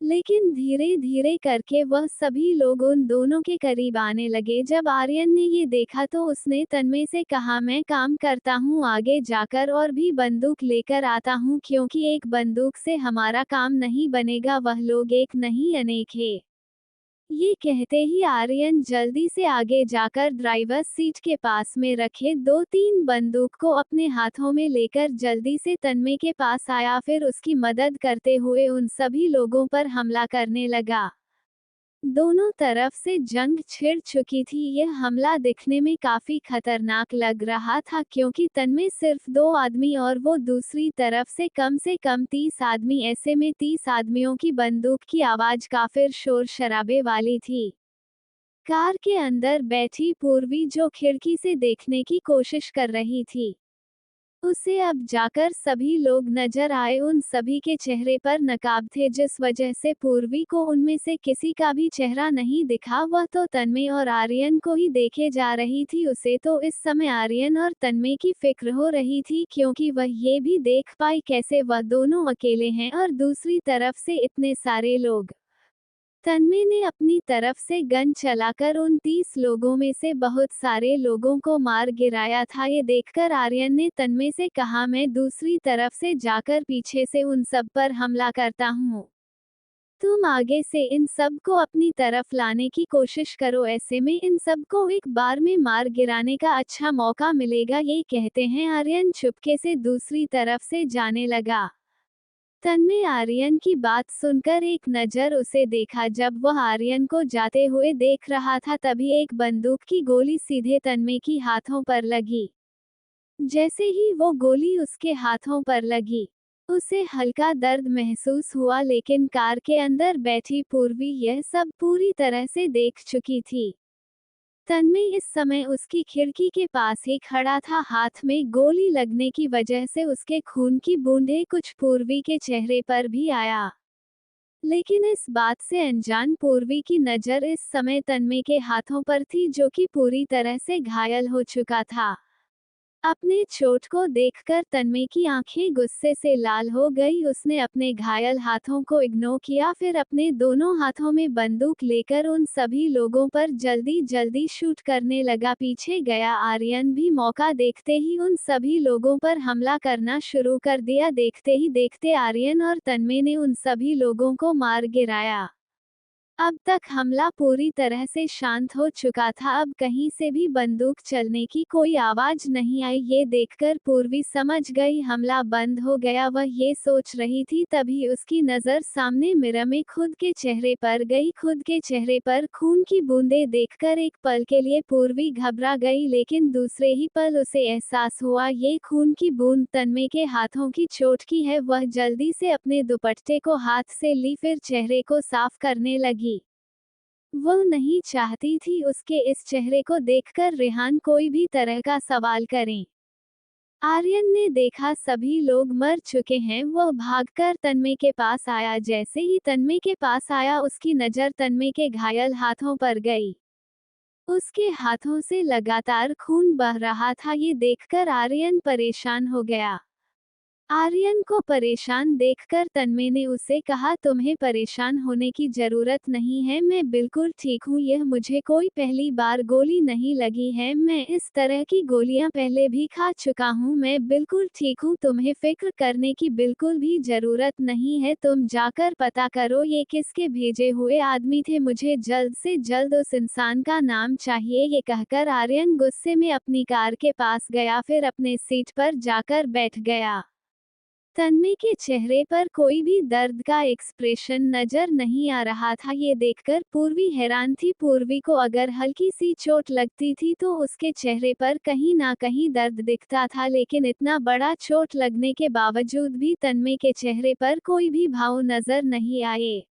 लेकिन धीरे धीरे करके वह सभी लोग उन दोनों के करीब आने लगे। जब आर्यन ने ये देखा तो उसने तन्मय से कहा, मैं काम करता हूँ आगे जाकर और भी बंदूक लेकर आता हूँ क्योंकि एक बंदूक से हमारा काम नहीं बनेगा, वह लोग एक नहीं अनेक है। ये कहते ही आर्यन जल्दी से आगे जाकर ड्राइवर सीट के पास में रखे 2-3 बंदूक को अपने हाथों में लेकर जल्दी से तन्मय के पास आया, फिर उसकी मदद करते हुए उन सभी लोगों पर हमला करने लगा। दोनों तरफ से जंग छिड़ चुकी थी। यह हमला दिखने में काफी खतरनाक लग रहा था क्योंकि तन्मय सिर्फ 2 आदमी और वो दूसरी तरफ से कम 30 आदमी। ऐसे में 30 आदमियों की बंदूक की आवाज काफी शोर शराबे वाली थी। कार के अंदर बैठी पूर्वी जो खिड़की से देखने की कोशिश कर रही थी, उसे अब जाकर सभी लोग नजर आए। उन सभी के चेहरे पर नकाब थे, जिस वजह से पूर्वी को उनमें से किसी का भी चेहरा नहीं दिखा। वह तो तन्मय और आर्यन को ही देखे जा रही थी। उसे तो इस समय आर्यन और तन्मय की फिक्र हो रही थी क्योंकि वह ये भी देख पाई कैसे वह दोनों अकेले हैं और दूसरी तरफ से इतने सारे लोग। तन्मय ने अपनी तरफ से गन चलाकर उन 30 लोगों में से बहुत सारे लोगों को मार गिराया था। ये देखकर आर्यन ने तन्मय से कहा, मैं दूसरी तरफ से जाकर पीछे से उन सब पर हमला करता हूँ, तुम आगे से इन सब को अपनी तरफ लाने की कोशिश करो, ऐसे में इन सब को एक बार में मार गिराने का अच्छा मौका मिलेगा। ये कहते हैं आर्यन चुपके से दूसरी तरफ से जाने लगा। तन्मय आर्यन की बात सुनकर एक नज़र उसे देखा। जब वह आर्यन को जाते हुए देख रहा था तभी एक बंदूक की गोली सीधे तन्मय की हाथों पर लगी। जैसे ही वो गोली उसके हाथों पर लगी, उसे हल्का दर्द महसूस हुआ, लेकिन कार के अंदर बैठी पूर्वी यह सब पूरी तरह से देख चुकी थी। तन्मय इस समय उसकी खिड़की के पास ही खड़ा था। हाथ में गोली लगने की वजह से उसके खून की बूंदें कुछ पूर्वी के चेहरे पर भी आया। लेकिन इस बात से अनजान पूर्वी की नज़र इस समय तन्मय के हाथों पर थी, जो कि पूरी तरह से घायल हो चुका था। अपने चोट को देखकर तन्मय की आंखें गुस्से से लाल हो गई। उसने अपने घायल हाथों को इग्नोर किया, फिर अपने दोनों हाथों में बंदूक लेकर उन सभी लोगों पर जल्दी जल्दी शूट करने लगा। पीछे गया आर्यन भी मौका देखते ही उन सभी लोगों पर हमला करना शुरू कर दिया। देखते ही देखते आर्यन और तन्मय ने उन सभी लोगों को मार गिराया। अब तक हमला पूरी तरह से शांत हो चुका था। अब कहीं से भी बंदूक चलने की कोई आवाज नहीं आई। ये देखकर पूर्वी समझ गई हमला बंद हो गया। वह ये सोच रही थी, तभी उसकी नज़र सामने मिरर में खुद के चेहरे पर गई। खुद के चेहरे पर खून की बूंदें देखकर एक पल के लिए पूर्वी घबरा गई, लेकिन दूसरे ही पल उसे एहसास हुआ ये खून की बूंद तन्मय के हाथों की चोट की है। वह जल्दी से अपने दुपट्टे को हाथ से ली, फिर चेहरे को साफ करने लगी। वो नहीं चाहती थी उसके इस चेहरे को देखकर रेहान कोई भी तरह का सवाल करें। आर्यन ने देखा सभी लोग मर चुके हैं। वह भागकर तन्मय के पास आया। जैसे ही तन्मय के पास आया, उसकी नज़र तन्मय के घायल हाथों पर गई। उसके हाथों से लगातार खून बह रहा था। ये देखकर आर्यन परेशान हो गया। आर्यन को परेशान देखकर तन्मय ने उसे कहा, तुम्हें परेशान होने की जरूरत नहीं है, मैं बिल्कुल ठीक हूँ। यह मुझे कोई पहली बार गोली नहीं लगी है, मैं इस तरह की गोलियां पहले भी खा चुका हूँ। मैं बिल्कुल ठीक हूँ, तुम्हें फिक्र करने की बिल्कुल भी जरूरत नहीं है। तुम जाकर पता करो ये किसके भेजे हुए आदमी थे। मुझे जल्द से जल्द उस इंसान का नाम चाहिए। ये कहकर आर्यन गुस्से में अपनी कार के पास गया, फिर अपने सीट पर जाकर बैठ गया। तन्मय के चेहरे पर कोई भी दर्द का एक्सप्रेशन नजर नहीं आ रहा था। ये देखकर पूर्वी हैरान थी। पूर्वी को अगर हल्की सी चोट लगती थी तो उसके चेहरे पर कहीं ना कहीं दर्द दिखता था, लेकिन इतना बड़ा चोट लगने के बावजूद भी तन्मय के चेहरे पर कोई भी भाव नजर नहीं आए।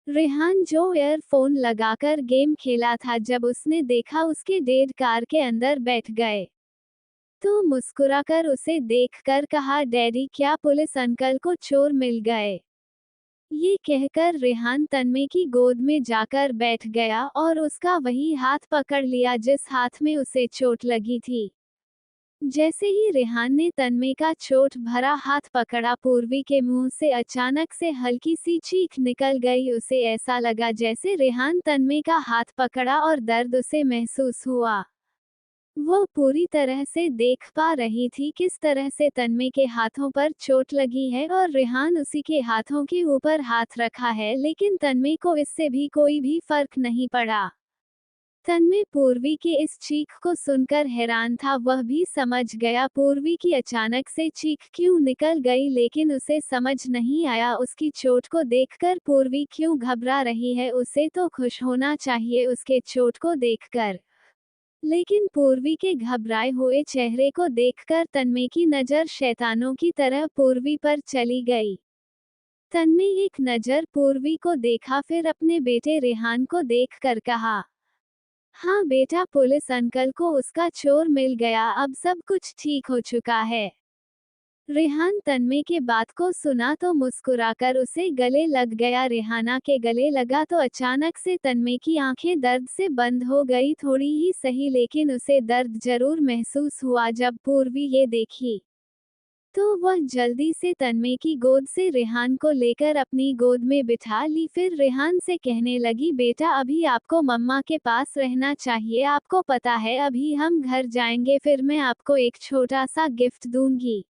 रेहान, जो ईयरफोन लगाकर गेम खेला था, जब उसने देखा उसके डैड कार के अंदर बैठ गए तो मुस्कुराकर उसे देखकर कहा, डैडी, क्या पुलिस अंकल को चोर मिल गए? ये कहकर रेहान तन्मय की गोद में जाकर बैठ गया और उसका वही हाथ पकड़ लिया जिस हाथ में उसे चोट लगी थी। जैसे ही रेहान ने तन्मय का चोट भरा हाथ पकड़ा, पूर्वी के मुंह से अचानक से हल्की सी चीख निकल गई। उसे ऐसा लगा जैसे रेहान तन्मय का हाथ पकड़ा और दर्द उसे महसूस हुआ। वो पूरी तरह से देख पा रही थी किस तरह से तन्मय के हाथों पर चोट लगी है और रेहान उसी के हाथों के ऊपर हाथ रखा है, लेकिन तन्मय को इससे भी कोई भी फर्क नहीं पड़ा। तन्मय पूर्वी की इस चीख को सुनकर हैरान था। वह भी समझ गया पूर्वी की अचानक से चीख क्यों निकल गई, लेकिन उसे समझ नहीं आया उसकी चोट को देखकर पूर्वी क्यों घबरा रही है। उसे तो खुश होना चाहिए उसके चोट को देखकर, लेकिन पूर्वी के घबराए हुए चेहरे को देखकर तन्मय की नज़र शैतानों की तरह पूर्वी पर चली गई। तन्मय एक नज़र पूर्वी को देखा, फिर अपने बेटे रेहान को देखकर कहा, हाँ बेटा, पुलिस अंकल को उसका चोर मिल गया, अब सब कुछ ठीक हो चुका है। रेहान तन्मय के बात को सुना तो मुस्कुराकर उसे गले लग गया। रेहाना के गले लगा तो अचानक से तन्मय की आंखें दर्द से बंद हो गई। थोड़ी ही सही, लेकिन उसे दर्द जरूर महसूस हुआ। जब पूर्वी ये देखी तो वह जल्दी से तन्मय की गोद से रेहान को लेकर अपनी गोद में बिठा ली। फिर रेहान से कहने लगी, बेटा, अभी आपको मम्मा के पास रहना चाहिए। आपको पता है अभी हम घर जाएंगे, फिर मैं आपको एक छोटा सा गिफ्ट दूंगी।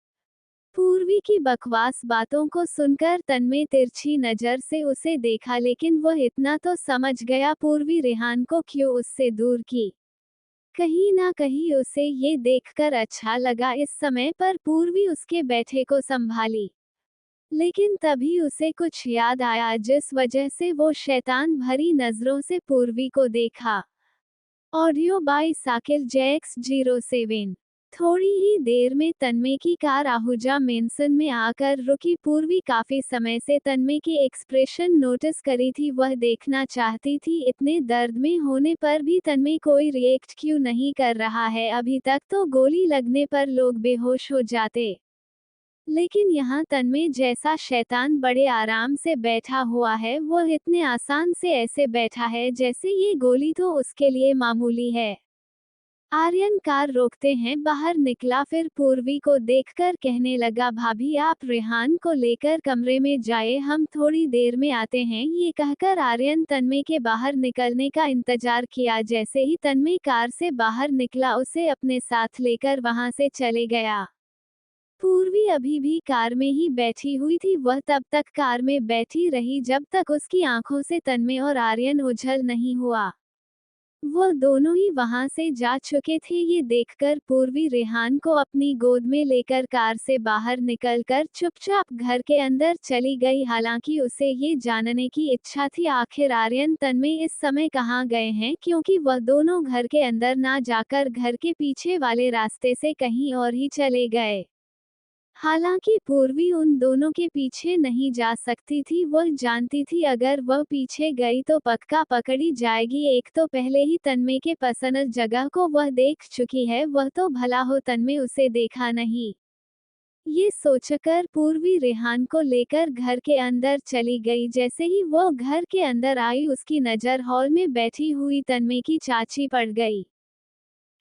पूर्वी की बकवास बातों को सुनकर तन्मय तिरछी नज़र से उसे देखा, लेकिन वह इतना तो समझ गया पूर्वी रेहान को क्यों उससे दूर की। कहीं ना कहीं उसे ये देखकर अच्छा लगा। इस समय पर पूर्वी उसके बैठे को संभाली। लेकिन तभी उसे कुछ याद आया जिस वजह से वो शैतान भरी नजरों से पूर्वी को देखा। Audio by Sakil JX07। थोड़ी ही देर में तन्मय की कार आहूजा मेंसन में आकर रुकी। पूर्वी काफी समय से तन्मय के एक्सप्रेशन नोटिस करी थी, वह देखना चाहती थी इतने दर्द में होने पर भी तन्मय कोई रिएक्ट क्यों नहीं कर रहा है। अभी तक तो गोली लगने पर लोग बेहोश हो जाते, लेकिन यहाँ तन्मय जैसा शैतान बड़े आराम से बैठा हुआ है, वो इतने आसान से ऐसे बैठा है जैसे ये गोली तो उसके लिए मामूली है। आर्यन कार रोकते हैं बाहर निकला, फिर पूर्वी को देखकर कहने लगा, भाभी आप रेहान को लेकर कमरे में जाए, हम थोड़ी देर में आते हैं। ये कहकर आर्यन तन्मय के बाहर निकलने का इंतजार किया। जैसे ही तन्मय कार से बाहर निकला उसे अपने साथ लेकर वहां से चले गया। पूर्वी अभी भी कार में ही बैठी हुई थी। वह तब तक कार में बैठी रही जब तक उसकी आंखों से तन्मय और आर्यन ओझल नहीं हुआ। वो दोनों ही वहां से जा चुके थे। ये देखकर पूर्वी रेहान को अपनी गोद में लेकर कार से बाहर निकलकर चुपचाप घर के अंदर चली गई। हालांकि उसे ये जानने की इच्छा थी आखिर आर्यन तन्मय इस समय कहाँ गए हैं, क्योंकि वह दोनों घर के अंदर ना जाकर घर के पीछे वाले रास्ते से कहीं और ही चले गए। हालांकि पूर्वी उन दोनों के पीछे नहीं जा सकती थी। वह जानती थी अगर वह पीछे गई तो पक्का पकड़ी जाएगी। एक तो पहले ही तन्मय के पसंद जगह को वह देख चुकी है, वह तो भला हो तन्मय उसे देखा नहीं। ये सोचकर पूर्वी रेहान को लेकर घर के अंदर चली गई। जैसे ही वो घर के अंदर आई उसकी नज़र हॉल में बैठी हुई तन्मय की चाची पड़ गई।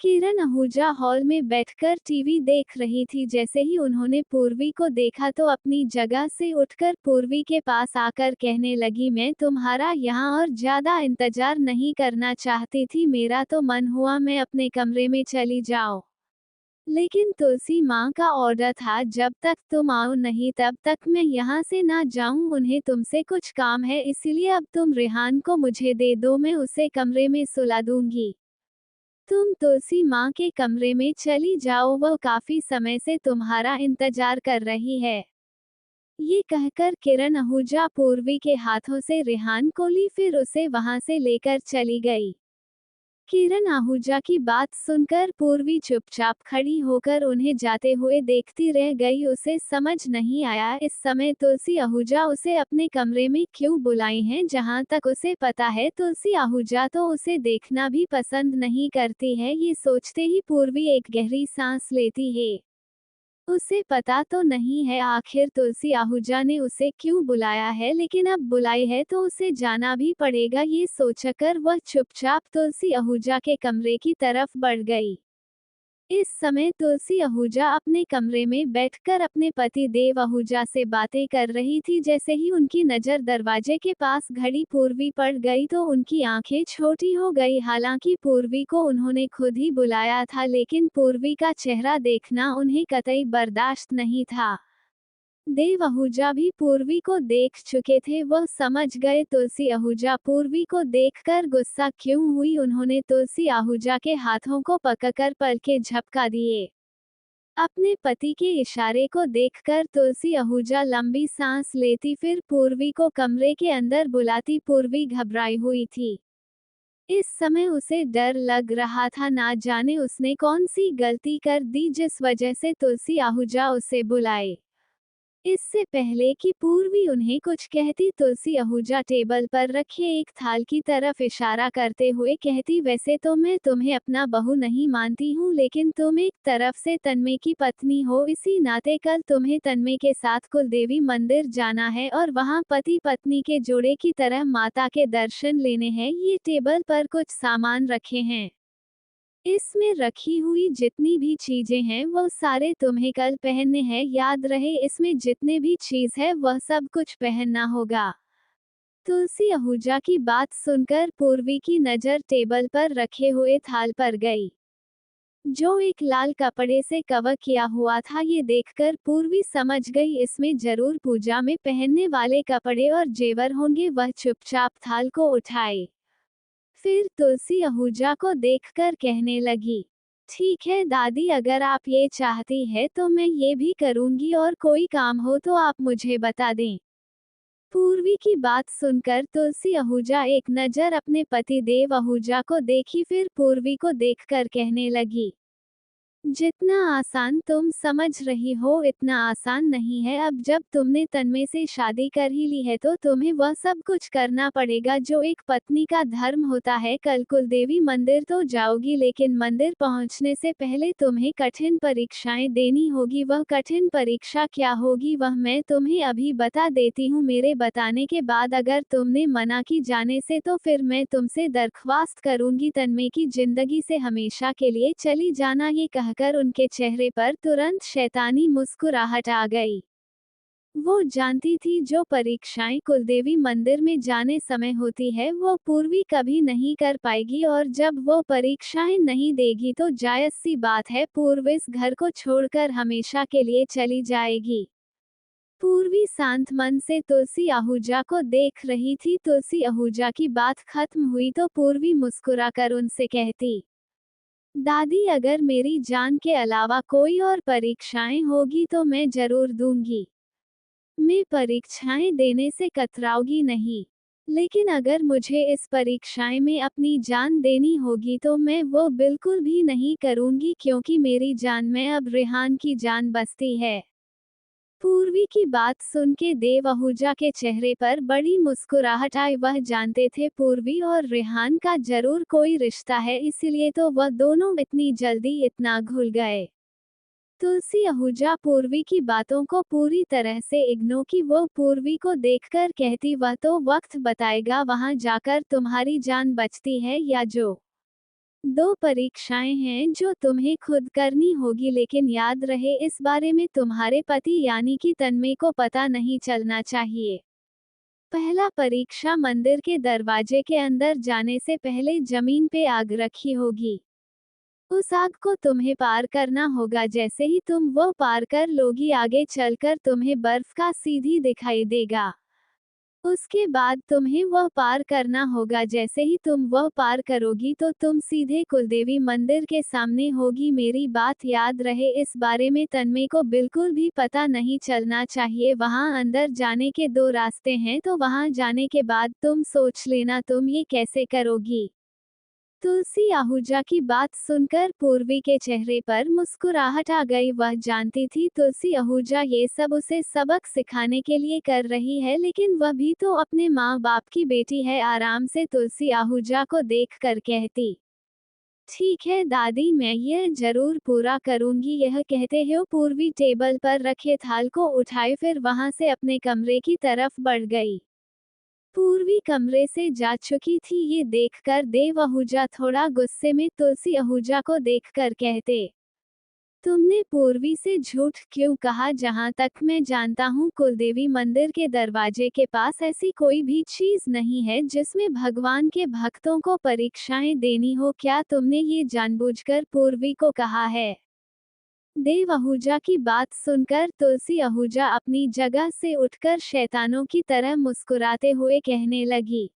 किरण आहूजा हॉल में बैठकर टीवी देख रही थी। जैसे ही उन्होंने पूर्वी को देखा तो अपनी जगह से उठकर पूर्वी के पास आकर कहने लगी, मैं तुम्हारा यहाँ और ज्यादा इंतजार नहीं करना चाहती थी, मेरा तो मन हुआ मैं अपने कमरे में चली जाऊं। लेकिन तुलसी माँ का ऑर्डर था जब तक तुम आओ नहीं तब तक मैं यहाँ से ना जाऊं। उन्हें तुमसे कुछ काम है, इसलिए अब तुम रेहान को मुझे दे दो, मैं उसे कमरे में सुला दूंगी। तुम तुलसी माँ के कमरे में चली जाओ, वह काफी समय से तुम्हारा इंतजार कर रही है। ये कहकर किरण आहूजा पूर्वी के हाथों से रेहान को ली, फिर उसे वहां से लेकर चली गई। किरण आहूजा की बात सुनकर पूर्वी चुपचाप खड़ी होकर उन्हें जाते हुए देखती रह गई। उसे समझ नहीं आया इस समय तुलसी आहूजा उसे अपने कमरे में क्यों बुलाई हैं। जहां तक उसे पता है तुलसी आहूजा तो उसे देखना भी पसंद नहीं करती है। ये सोचते ही पूर्वी एक गहरी सांस लेती है। उसे पता तो नहीं है आखिर तुलसी आहूजा ने उसे क्यों बुलाया है, लेकिन अब बुलाई है तो उसे जाना भी पड़ेगा। ये सोचकर वह चुपचाप तुलसी आहूजा के कमरे की तरफ बढ़ गई। इस समय तुलसी आहूजा अपने कमरे में बैठकर अपने पति देव आहूजा से बातें कर रही थी। जैसे ही उनकी नज़र दरवाजे के पास घड़ी पूर्वी पड़ गई तो उनकी आंखें छोटी हो गई। हालांकि पूर्वी को उन्होंने खुद ही बुलाया था, लेकिन पूर्वी का चेहरा देखना उन्हें कतई बर्दाश्त नहीं था। देव आहूजा भी पूर्वी को देख चुके थे। वह समझ गए तुलसी आहूजा पूर्वी को देखकर गुस्सा क्यों हुई। उन्होंने तुलसी आहूजा के हाथों को पकड़कर पलके झपका दिए। अपने पति के इशारे को देखकर तुलसी आहूजा लंबी सांस लेती, फिर पूर्वी को कमरे के अंदर बुलाती। पूर्वी घबराई हुई थी। इस समय उसे डर लग रहा था, ना जाने उसने कौन सी गलती कर दी जिस वजह से तुलसी आहूजा उसे बुलाए। इससे पहले कि पूर्वी उन्हें कुछ कहती तुलसी आहूजा टेबल पर रखे एक थाल की तरफ इशारा करते हुए कहती, वैसे तो मैं तुम्हें अपना बहू नहीं मानती हूँ, लेकिन तुम एक तरफ से तन्मय की पत्नी हो, इसी नाते कल तुम्हें तन्मय के साथ कुलदेवी मंदिर जाना है और वहाँ पति पत्नी के जोड़े की तरह माता के दर्शन लेने हैं। ये टेबल पर कुछ सामान रखे हैं, इसमें रखी हुई जितनी भी चीजें हैं वो सारे तुम्हें कल पहनने हैं। याद रहे इसमें जितने भी चीज है वह सब कुछ पहनना होगा। तुलसी आहूजा की बात सुनकर पूर्वी की नजर टेबल पर रखे हुए थाल पर गई, जो एक लाल कपड़े से कवर किया हुआ था। ये देखकर पूर्वी समझ गई इसमें जरूर पूजा में पहनने वाले कपड़े और जेवर होंगे। वह चुपचाप थाल को उठाए, फिर तुलसी आहूजा को देखकर कहने लगी, ठीक है दादी, अगर आप ये चाहती है तो मैं ये भी करूंगी, और कोई काम हो तो आप मुझे बता दें। पूर्वी की बात सुनकर तुलसी आहूजा एक नजर अपने पति देव आहूजा को देखी, फिर पूर्वी को देखकर कहने लगी, जितना आसान तुम समझ रही हो इतना आसान नहीं है। अब जब तुमने तन्मय से शादी कर ही ली है तो तुम्हें वह सब कुछ करना पड़ेगा जो एक पत्नी का धर्म होता है। कल कुलदेवी मंदिर तो जाओगी, लेकिन मंदिर पहुंचने से पहले तुम्हें कठिन परीक्षाएं देनी होगी। वह कठिन परीक्षा क्या होगी वह मैं तुम्हें अभी बता देती हूँ। मेरे बताने के बाद अगर तुमने मना की जाने से तो फिर मैं तुमसे दरख्वास्त करूंगी तन्मय की जिंदगी से हमेशा के लिए चली जाना। ये कहकर उनके चेहरे पर तुरंत शैतानी मुस्कुराहट आ गई। वो जानती थी जो परीक्षाएं कुलदेवी मंदिर में जाने समय होती है वो पूर्वी कभी नहीं कर पाएगी, और जब वो परीक्षाएं नहीं देगी तो जायज सी बात है पूर्व इस घर को छोड़कर हमेशा के लिए चली जाएगी। पूर्वी शांत मन से तुलसी आहूजा को देख रही थी। तुलसी आहूजा की बात खत्म हुई तो पूर्वी मुस्कुराकर उनसे कहती, दादी अगर मेरी जान के अलावा कोई और परीक्षाएं होगी तो मैं जरूर दूंगी। मैं परीक्षाएं देने से कतराऊंगी नहीं, लेकिन अगर मुझे इस परीक्षाएं में अपनी जान देनी होगी तो मैं वो बिल्कुल भी नहीं करूंगी, क्योंकि मेरी जान में अब रेहान की जान बसती है। पूर्वी की बात सुन के देव आहूजा के चेहरे पर बड़ी मुस्कुराहट आई। वह जानते थे पूर्वी और रेहान का जरूर कोई रिश्ता है, इसलिए तो वह दोनों इतनी जल्दी इतना घुल गए। तुलसी आहूजा पूर्वी की बातों को पूरी तरह से इग्नोर की। वो पूर्वी को देखकर कहती, वह तो वक्त बताएगा वहां जाकर तुम्हारी जान बचती है या जो दो परीक्षाएं हैं जो तुम्हें खुद करनी होगी, लेकिन याद रहे इस बारे में तुम्हारे पति यानी कि तन्मय को पता नहीं चलना चाहिए। पहला परीक्षा मंदिर के दरवाजे के अंदर जाने से पहले जमीन पे आग रखी होगी। उस आग को तुम्हें पार करना होगा। जैसे ही तुम वो पार कर लोगी आगे चलकर तुम्हें बर्फ का सीधी दिखाई देगा। उसके बाद तुम्हें वह पार करना होगा। जैसे ही तुम वह पार करोगी तो तुम सीधे कुलदेवी मंदिर के सामने होगी। मेरी बात याद रहे, इस बारे में तन्मय को बिल्कुल भी पता नहीं चलना चाहिए। वहां अंदर जाने के दो रास्ते हैं, तो वहां जाने के बाद तुम सोच लेना तुम ये कैसे करोगी। तुलसी आहूजा की बात सुनकर पूर्वी के चेहरे पर मुस्कुराहट आ गई। वह जानती थी तुलसी आहूजा ये सब उसे सबक सिखाने के लिए कर रही है, लेकिन वह भी तो अपने माँ बाप की बेटी है। आराम से तुलसी आहूजा को देख कर कहती, ठीक है दादी, मैं यह जरूर पूरा करूंगी। यह कहते हुए पूर्वी टेबल पर रखे थाल को उठाए, फिर वहां से अपने कमरे की तरफ बढ़ गई। पूर्वी कमरे से जा चुकी थी। ये देखकर देव आहूजा थोड़ा गुस्से में तुलसी आहूजा को देखकर कहते, तुमने पूर्वी से झूठ क्यों कहा। जहां तक मैं जानता हूँ कुलदेवी मंदिर के दरवाजे के पास ऐसी कोई भी चीज नहीं है जिसमें भगवान के भक्तों को परीक्षाएं देनी हो। क्या तुमने ये जानबूझकर पूर्वी को कहा है। देव आहूजा की बात सुनकर तुलसी आहूजा अपनी जगह से उठकर शैतानों की तरह मुस्कुराते हुए कहने लगी,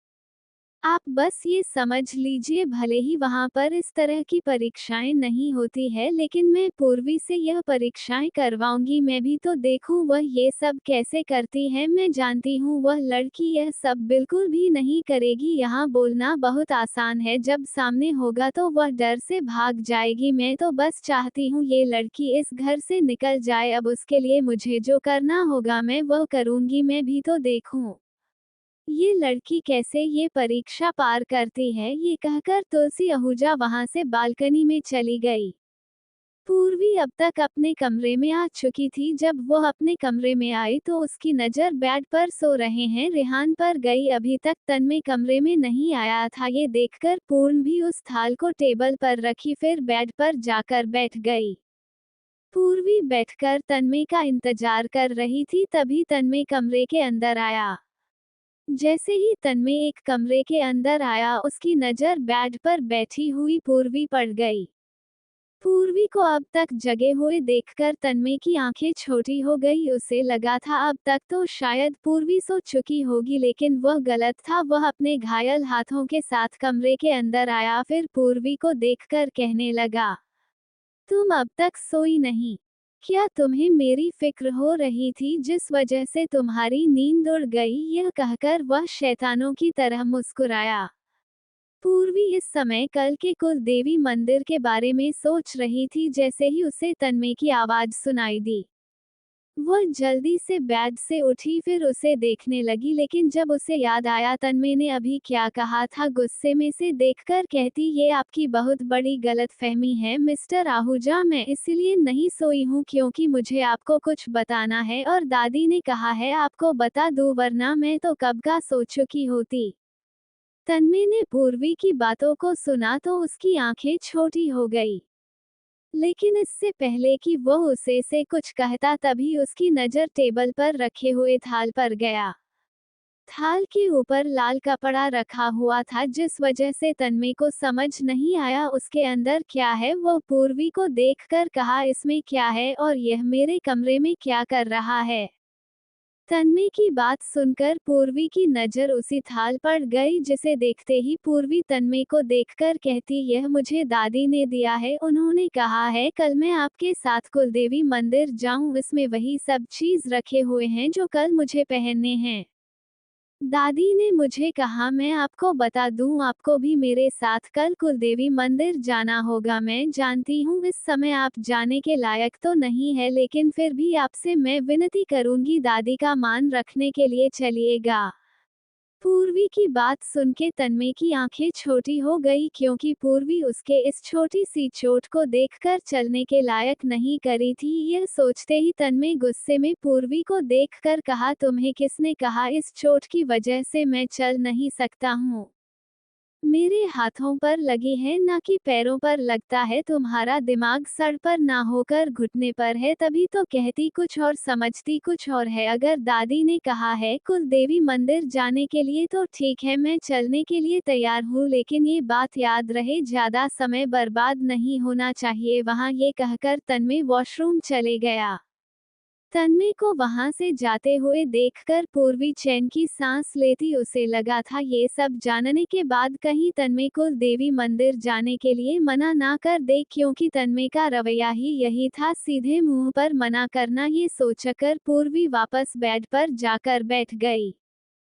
आप बस ये समझ लीजिए भले ही वहां पर इस तरह की परीक्षाएं नहीं होती है, लेकिन मैं पूर्वी से यह परीक्षाएं करवाऊंगी। मैं भी तो देखूं वह ये सब कैसे करती है। मैं जानती हूँ वह लड़की यह सब बिल्कुल भी नहीं करेगी। यहाँ बोलना बहुत आसान है, जब सामने होगा तो वह डर से भाग जाएगी। मैं तो बस चाहती हूँ ये लड़की इस घर से निकल जाए। अब उसके लिए मुझे जो करना होगा मैं वह करूंगी। मैं भी तो देखूं ये लड़की कैसे ये परीक्षा पार करती है। ये कहकर तुलसी आहूजा वहां से बालकनी में चली गई। पूर्वी अब तक अपने कमरे में आ चुकी थी। जब वो अपने कमरे में आई तो उसकी नजर बेड पर सो रहे हैं रेहान पर गई। अभी तक तन्मय कमरे में नहीं आया था। ये देखकर पूर्ण भी उस थाल को टेबल पर रखी, फिर बेड पर जाकर बैठ गई। पूर्वी बैठकर तन्मय का इंतजार कर रही थी, तभी तन्मय कमरे के अंदर आया। जैसे ही तन्मय एक कमरे के अंदर आया उसकी नजर बेड पर बैठी हुई पूर्वी पड़ गई। पूर्वी को अब तक जगे हुए देखकर तन्मय की आंखें छोटी हो गई। उसे लगा था अब तक तो शायद पूर्वी सो चुकी होगी, लेकिन वह गलत था। वह अपने घायल हाथों के साथ कमरे के अंदर आया, फिर पूर्वी को देखकर कहने लगा, तुम अब तक सोई नहीं। क्या तुम्हें मेरी फिक्र हो रही थी जिस वजह से तुम्हारी नींद उड़ गई? यह कहकर वह शैतानों की तरह मुस्कुराया। पूर्वी इस समय कल के कुल देवी मंदिर के बारे में सोच रही थी जैसे ही उसे तन्मय की आवाज सुनाई दी। वह जल्दी से बेड से उठी, फिर उसे देखने लगी, लेकिन जब उसे याद आया तन्मय ने अभी क्या कहा था, गुस्से में से देखकर कहती, ये आपकी बहुत बड़ी गलतफहमी है मिस्टर आहूजा, मैं इसलिए नहीं सोई हूँ क्योंकि मुझे आपको कुछ बताना है और दादी ने कहा है आपको बता दूं, वरना मैं तो कब का सो चुकी होती। तन्मय ने पूर्वी की बातों को सुना तो उसकी आंखें छोटी हो गई। लेकिन इससे पहले कि वह उसे से कुछ कहता तभी उसकी नज़र टेबल पर रखे हुए थाल पर गया। थाल के ऊपर लाल कपड़ा रखा हुआ था जिस वजह से तन्मय को समझ नहीं आया उसके अंदर क्या है। वह पूर्वी को देखकर कहा, इसमें क्या है और यह मेरे कमरे में क्या कर रहा है? तन्मय की बात सुनकर पूर्वी की नज़र उसी थाल पर गई जिसे देखते ही पूर्वी तन्मय को देखकर कहती, यह मुझे दादी ने दिया है, उन्होंने कहा है कल मैं आपके साथ कुलदेवी मंदिर जाऊं, इसमें वही सब चीज रखे हुए हैं जो कल मुझे पहनने हैं। दादी ने मुझे कहा मैं आपको बता दूं, आपको भी मेरे साथ कल कुलदेवी मंदिर जाना होगा। मैं जानती हूं इस समय आप जाने के लायक तो नहीं है, लेकिन फिर भी आपसे मैं विनती करूंगी दादी का मान रखने के लिए चलिएगा। पूर्वी की बात सुन के तन्मय की आंखें छोटी हो गई क्योंकि पूर्वी उसके इस छोटी सी चोट को देखकर चलने के लायक नहीं करी थी। यह सोचते ही तन्मय गुस्से में पूर्वी को देखकर कहा, तुम्हें किसने कहा इस चोट की वजह से मैं चल नहीं सकता हूँ? मेरे हाथों पर लगी है ना कि पैरों पर लगता है, तुम्हारा दिमाग सर पर ना होकर घुटने पर है, तभी तो कहती कुछ और समझती कुछ और है। अगर दादी ने कहा है कुल देवी मंदिर जाने के लिए तो ठीक है, मैं चलने के लिए तैयार हूँ, लेकिन ये बात याद रहे ज्यादा समय बर्बाद नहीं होना चाहिए वहाँ। ये कहकर तन्मय वॉशरूम चले गया। तन्मय को वहां से जाते हुए देखकर पूर्वी चैन की सांस लेती, उसे लगा था ये सब जानने के बाद कहीं तन्मय को देवी मंदिर जाने के लिए मना ना कर दे, क्योंकि तन्मय का रवैया ही यही था, सीधे मुंह पर मना करना। ये सोचकर पूर्वी वापस बेड पर जाकर बैठ गई।